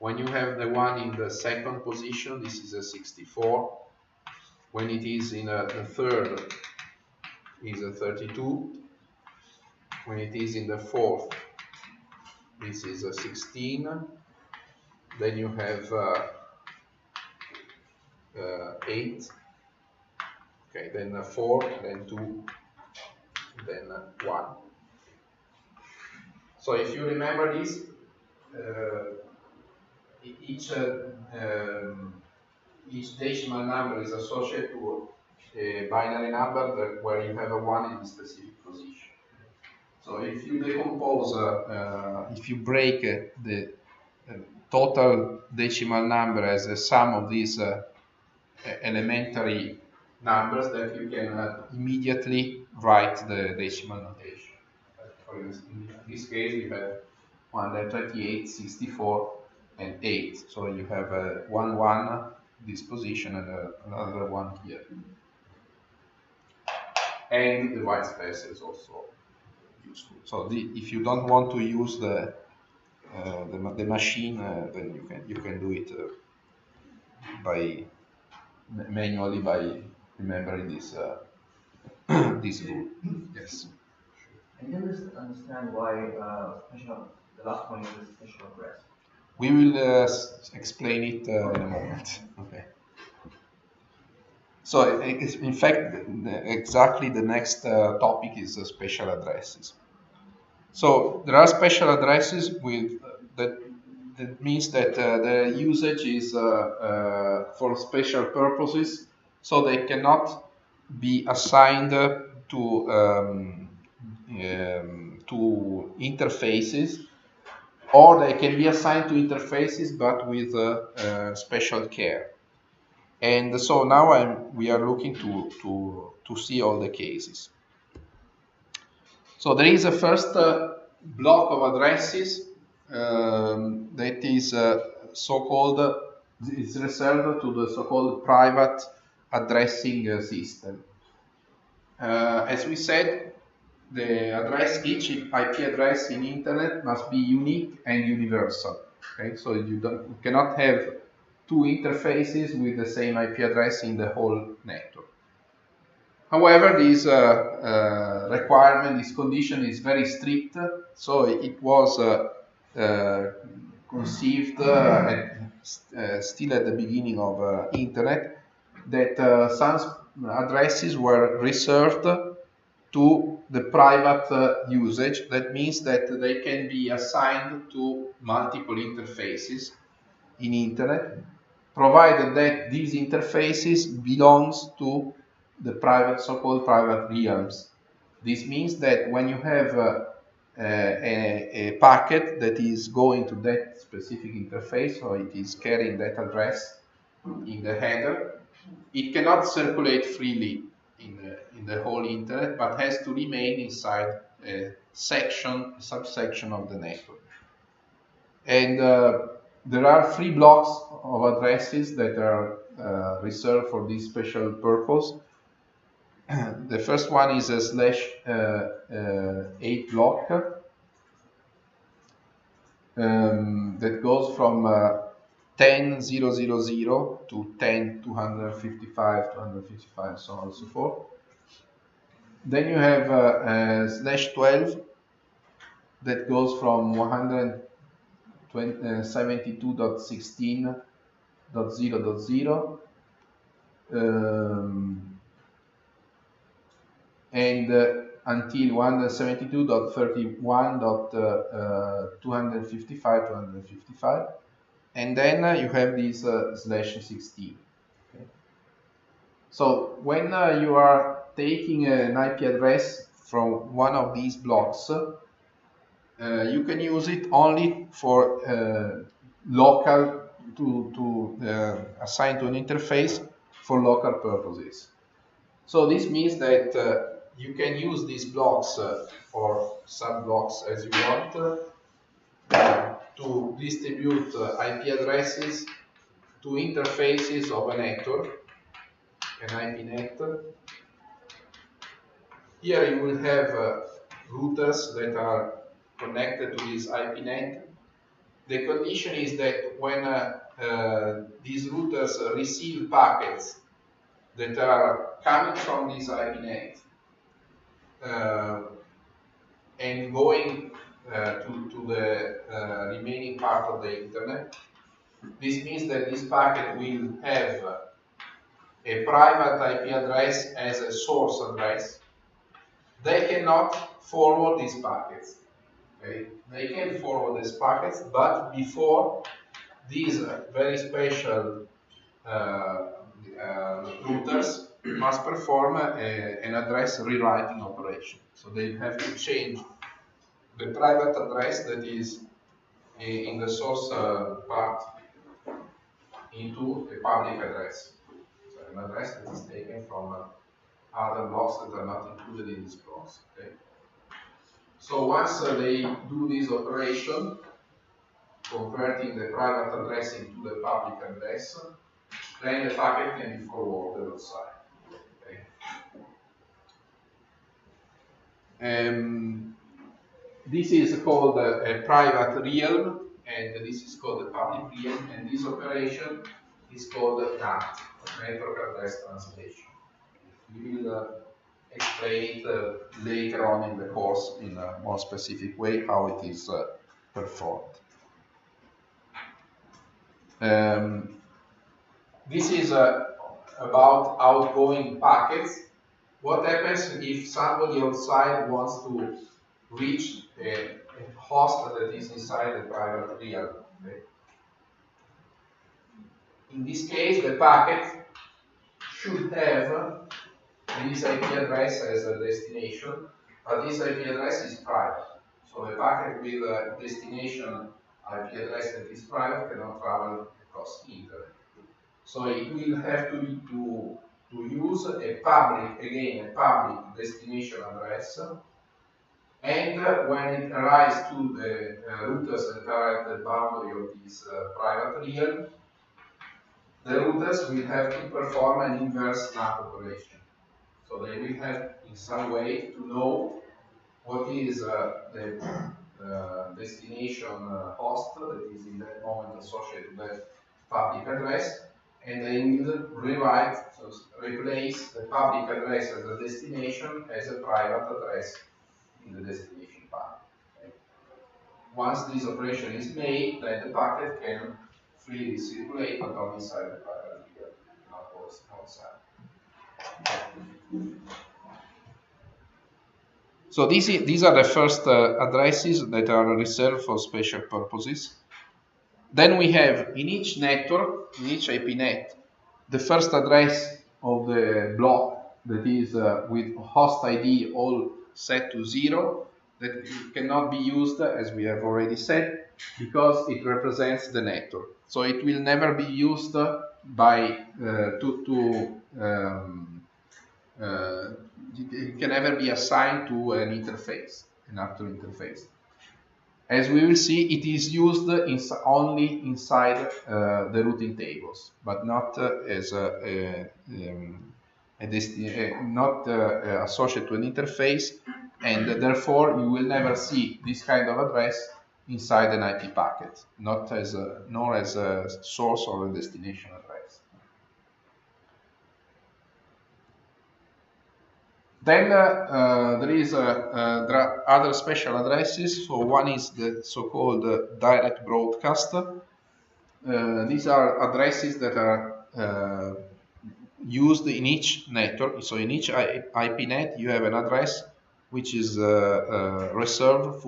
When you have the 1 in the second position, this is a 64. When it is in the third, is a 32. When it is in the fourth, this is a 16. Then you have 8. Okay, then 4, then 2, then 1. So if you remember this, each decimal number is associated to a binary number where you have a 1 in a specific position. So if you decompose, if you break the total decimal number as a sum of these elementary numbers, that you can immediately write the decimal notation. For instance, in this case, we have 128, 64, and 8. So you have a 1, 1 this position and another one here. and the white space is also useful. So if you don't want to use the machine, then you can do it by manually by remembering this this rule. Yes. I can just understand why the last point is special address. We will explain it in a moment. Okay. So in fact, exactly the next topic is special addresses. So there are special addresses with that means that the usage is for special purposes, so they cannot be assigned to interfaces, or they can be assigned to interfaces but with special care. And so now we are looking to see all the cases. So there is a first block of addresses that is so-called, it's reserved to the so-called private addressing system. As we said, each IP address in internet must be unique and universal. Okay, so you cannot have two interfaces with the same IP address in the whole network. However, this requirement, this condition is very strict, so it was conceived still at the beginning of internet, that some addresses were reserved to the private usage. That means that they can be assigned to multiple interfaces in internet, provided that these interfaces belongs to the private, so-called private realms. This means that when you have a packet that is going to that specific interface, or it is carrying that address in the header, it cannot circulate freely in the whole internet, but has to remain inside a subsection of the network. And there are 3 blocks of addresses that are reserved for this special purpose. The first one is a /8 block that goes from 10.0.0.0 to 10.255, so on and so forth. Then you have /12 that goes from 172.16.0.0 and until 172.31.255, and then you have this /16. Okay. So when you are taking an IP address from one of these blocks, you can use it only for local, to assign to an interface for local purposes. So this means that you can use these blocks or sub-blocks as you want to distribute IP addresses to interfaces of a network, an IP net. Here you will have routers that are connected to this IP net. The condition is that when these routers receive packets that are coming from this IP net and going to the remaining part of the internet, this means that this packet will have a private IP address as a source address. They cannot forward these packets. Okay? They can forward these packets, but before these very special routers must perform an address rewriting operation. So they have to change the private address that is in the source part into a public address. So an address that is taken from other blocks that are not included in these blocks. Okay? So once they do this operation, converting the private address into the public address, then the packet can be forwarded outside. Okay. This is called a private realm, and this is called a public realm, and this operation is called NAT, Network Address Translation. We will explain it later on in the course in a more specific way how it is performed. This is about outgoing packets. What happens if somebody outside wants to reach a host that is inside the private realm? Okay? In this case, the packet should have this IP address as a destination, but this IP address is private. So a packet with a destination IP address that is private cannot travel across internet. So it will have to use a public destination address, and when it arrives to the routers that are at the boundary of this private realm, the routers will have to perform an inverse NAT operation. So they will have in some way to know what is the destination host that is in that moment associated with that public address, and they will replace the public address as a destination as a private address in the destination packet. Okay. Once this operation is made, then the packet can freely circulate, but only inside the private realm, not outside. So these are the first addresses that are reserved for special purposes. Then we have in each network, in each IP net, the first address of the block that is with host ID all set to 0, that cannot be used, as we have already said, because it represents the network. So it will never be used by it can never be assigned to an interface, an actual interface. As we will see, it is used only inside the routing tables, but not as not associated to an interface, and therefore you will never see this kind of address inside an IP packet, nor as a source or a destination address. Then there are other special addresses. So one is the so-called direct broadcast. These are addresses that are used in each network. So in each IP net, you have an address which is reserved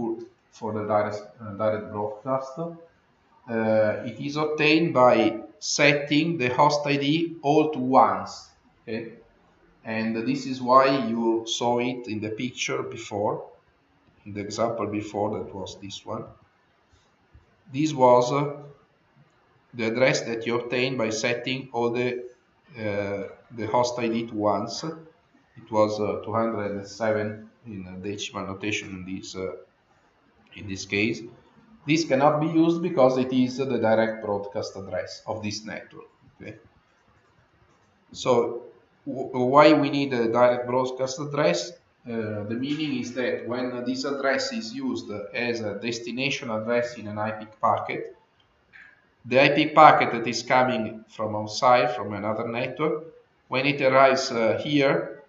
for the direct broadcast. It is obtained by setting the host ID all to once. Okay? And this is why you saw it in the picture before, in the example before, that was this one. This was the address that you obtained by setting all the host ID to once. It was 207 in decimal notation in this case. This cannot be used because it is the direct broadcast address of this network. Okay? So why we need a direct broadcast address? The meaning is that when this address is used as a destination address in an IP packet, the IP packet that is coming from outside, from another network, when it arrives here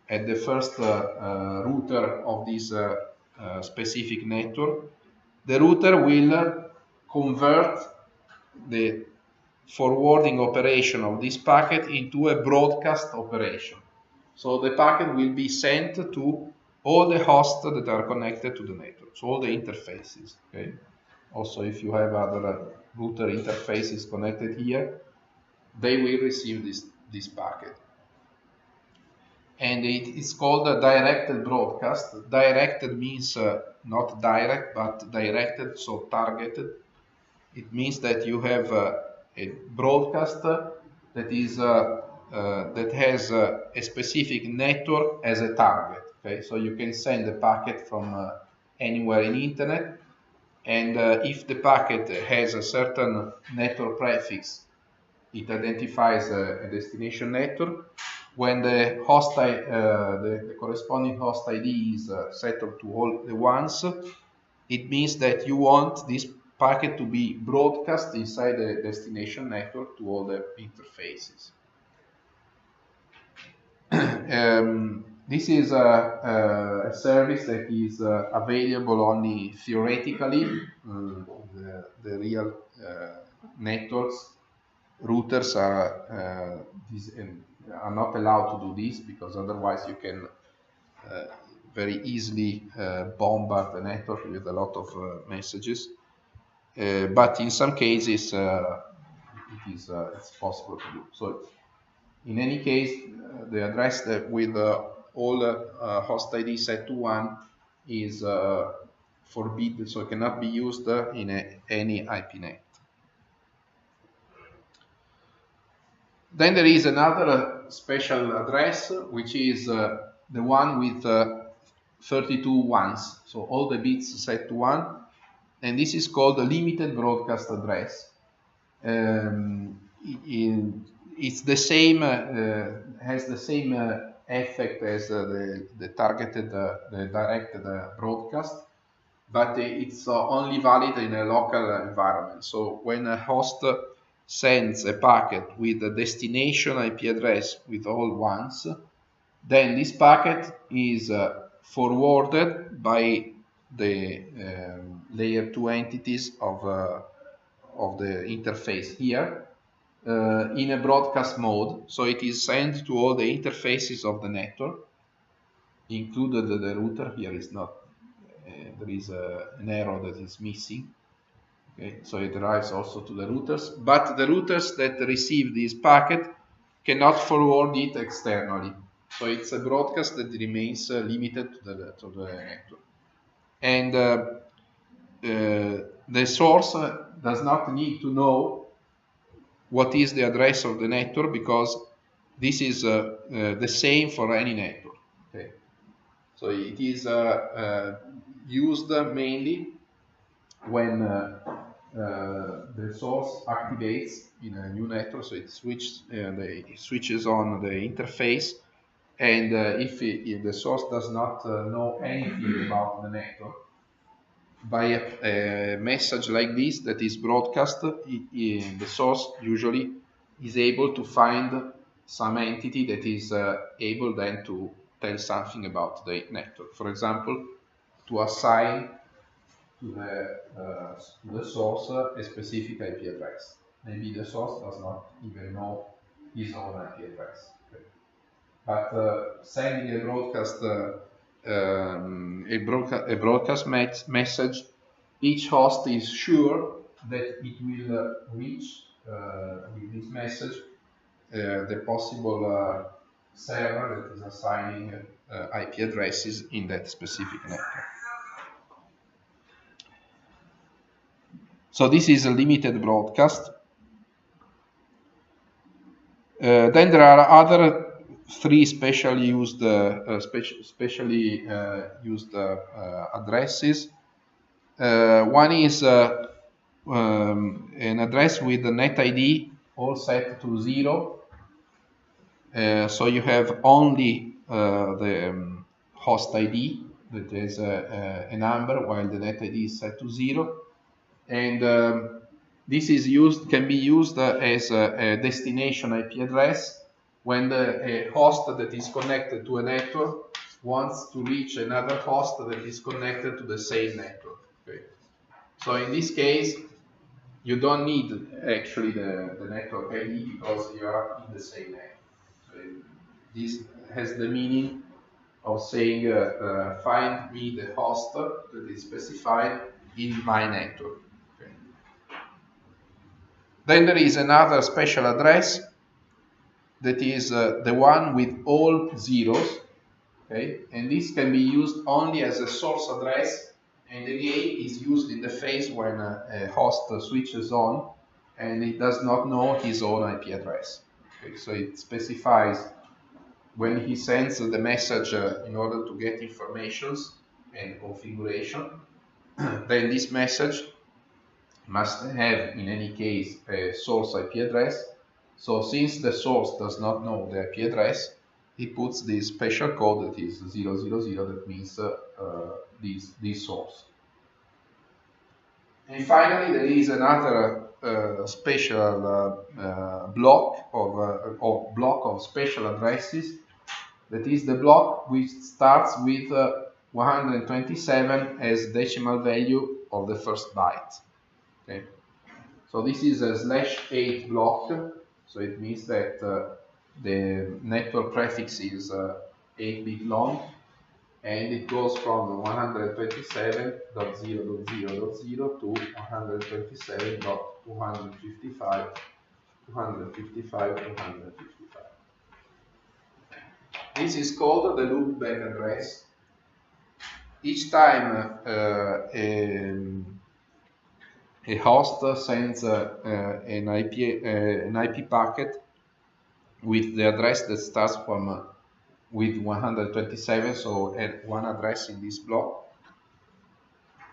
at the first router of this specific network, the router will convert the forwarding operation of this packet into a broadcast operation. So the packet will be sent to all the hosts that are connected to the network, so all the interfaces. Okay? Also, if you have other router interfaces connected here, they will receive this packet. And it is called a directed broadcast. Directed means not direct, but directed, so targeted. It means that you have a broadcast that is that has a specific network as a target. Okay, so you can send a packet from anywhere in internet, and if the packet has a certain network prefix, it identifies a destination network. when the host the corresponding host ID is set to all the ones, it means that you want this packet to be broadcast inside the destination network to all the interfaces. This is a service that is available only theoretically. The real networks routers are not allowed to do this, because otherwise you can very easily bombard the network with a lot of messages. But in some cases it's possible to do. So in any case, the address that with all host ID set to 1 is forbidden, so it cannot be used in any IPNet. Then there is another special address, which is the one with 32 ones, so all the bits set to 1, and this is called a limited broadcast address. It's the same, has the same effect as the targeted, the directed broadcast, but it's only valid in a local environment. So when a host sends a packet with a destination IP address with all ones, then this packet is forwarded by the layer 2 entities of the interface here in a broadcast mode. So it is sent to all the interfaces of the network, included the router. Here is not, there is an error that is missing. Okay, so it arrives also to the routers, but the routers that receive this packet cannot forward it externally. So it's a broadcast that remains limited to the network. And the source does not need to know what is the address of the network, because this is the same for any network. Okay, so it is used mainly when the source activates in a new network, so it switches on the interface, and if the source does not know anything about the network, by a message like this that is broadcast, the source usually is able to find some entity that is able then to tell something about the network. For example, to assign to the source a specific IP address. Maybe the source does not even know his own IP address. Okay. But sending a broadcast message, each host is sure that it will reach with this message the possible server that is assigning IP addresses in that specific network. So this is a limited broadcast. Then there are other three specially used addresses. One is an address with the net ID all set to 0. So you have only the host ID that is a number, while the net ID is set to 0. And this can be used as a destination IP address when a host that is connected to a network wants to reach another host that is connected to the same network. Okay. So in this case, you don't need actually the network ID, because you are in the same network. So this has the meaning of saying, find me the host that is specified in my network. Okay. Then there is another special address that is the one with all zeros. Okay, and this can be used only as a source address, and again is used in the phase when a host switches on and it does not know his own IP address. Okay, so it specifies when he sends the message in order to get informations and configuration, then this message must have in any case a source IP address. So since the source does not know the IP address, he puts this special code that is 000, that means this source. And finally, there is another special block of special addresses. That is the block which starts with 127 as decimal value of the first byte. Okay, so this is a /8 block. So it means that the network prefix is 8-bit long, and it goes from 127.0.0.0 to 127.255.255. This is called the loopback address. Each time a host sends an IP packet with the address that starts with 127, so one address in this block.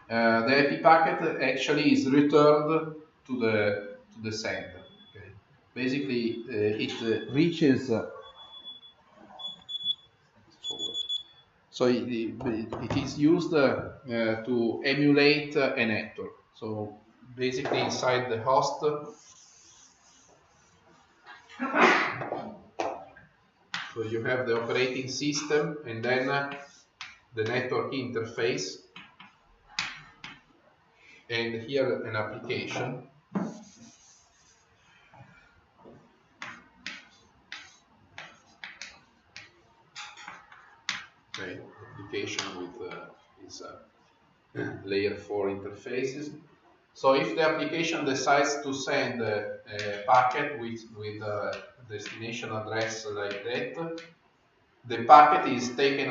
The IP packet actually is returned to the sender. Okay. Basically, it reaches. So it is used to emulate a network. So basically, inside the host. So you have the operating system and then the network interface, and here an application. Okay, application with its layer 4 interfaces. So if the application decides to send a packet with a destination address like that, the packet is taken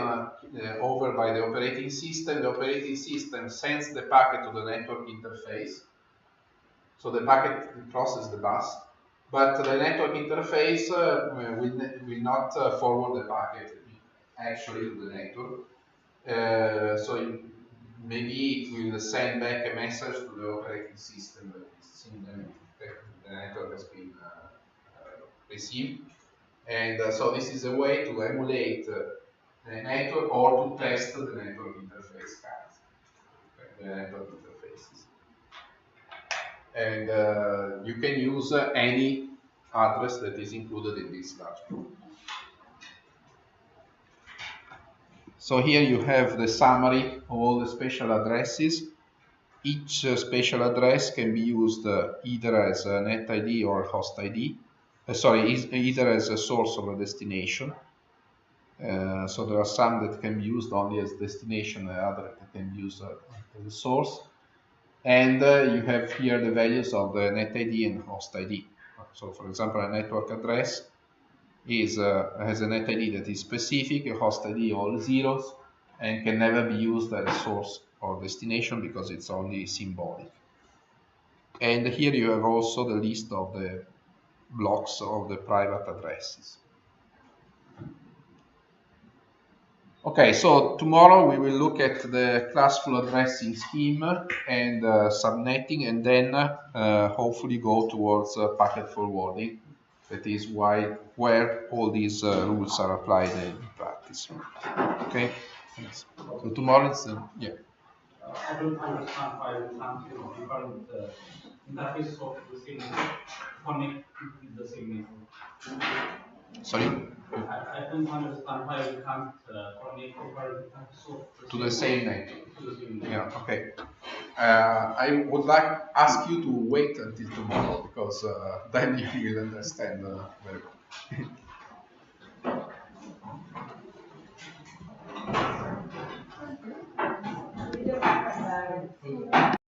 over by the operating system. The operating system sends the packet to the network interface. So the packet crosses the bus, but the network interface will not forward the packet actually to the network. So maybe it will send back a message to the operating system that is seeing that the network has been received. And so this is a way to emulate the network or to test the network interface cards, the network interfaces. And you can use any address that is included in this large group. So here you have the summary of all the special addresses. Each special address can be used either as a net ID or host ID. Either as a source or a destination. So there are some that can be used only as destination and others that can be used as a source. And you have here the values of the net ID and host ID. So for example, a network address has a net ID that is specific, a host ID all zeros, and can never be used as a source or destination because it's only symbolic. And here you have also the list of the blocks of the private addresses. Okay, so tomorrow we will look at the classful addressing scheme and subnetting, and then hopefully go towards packet forwarding. That is where all these rules are applied in practice. Okay, thanks. So tomorrow it's yeah. I don't understand why we can't different interface of the same network connect with the same network. Sorry? I don't understand why we can't connect different interface to the same network. To the same network. Yeah, okay. I would like to ask you to wait until tomorrow, because then you will understand very well.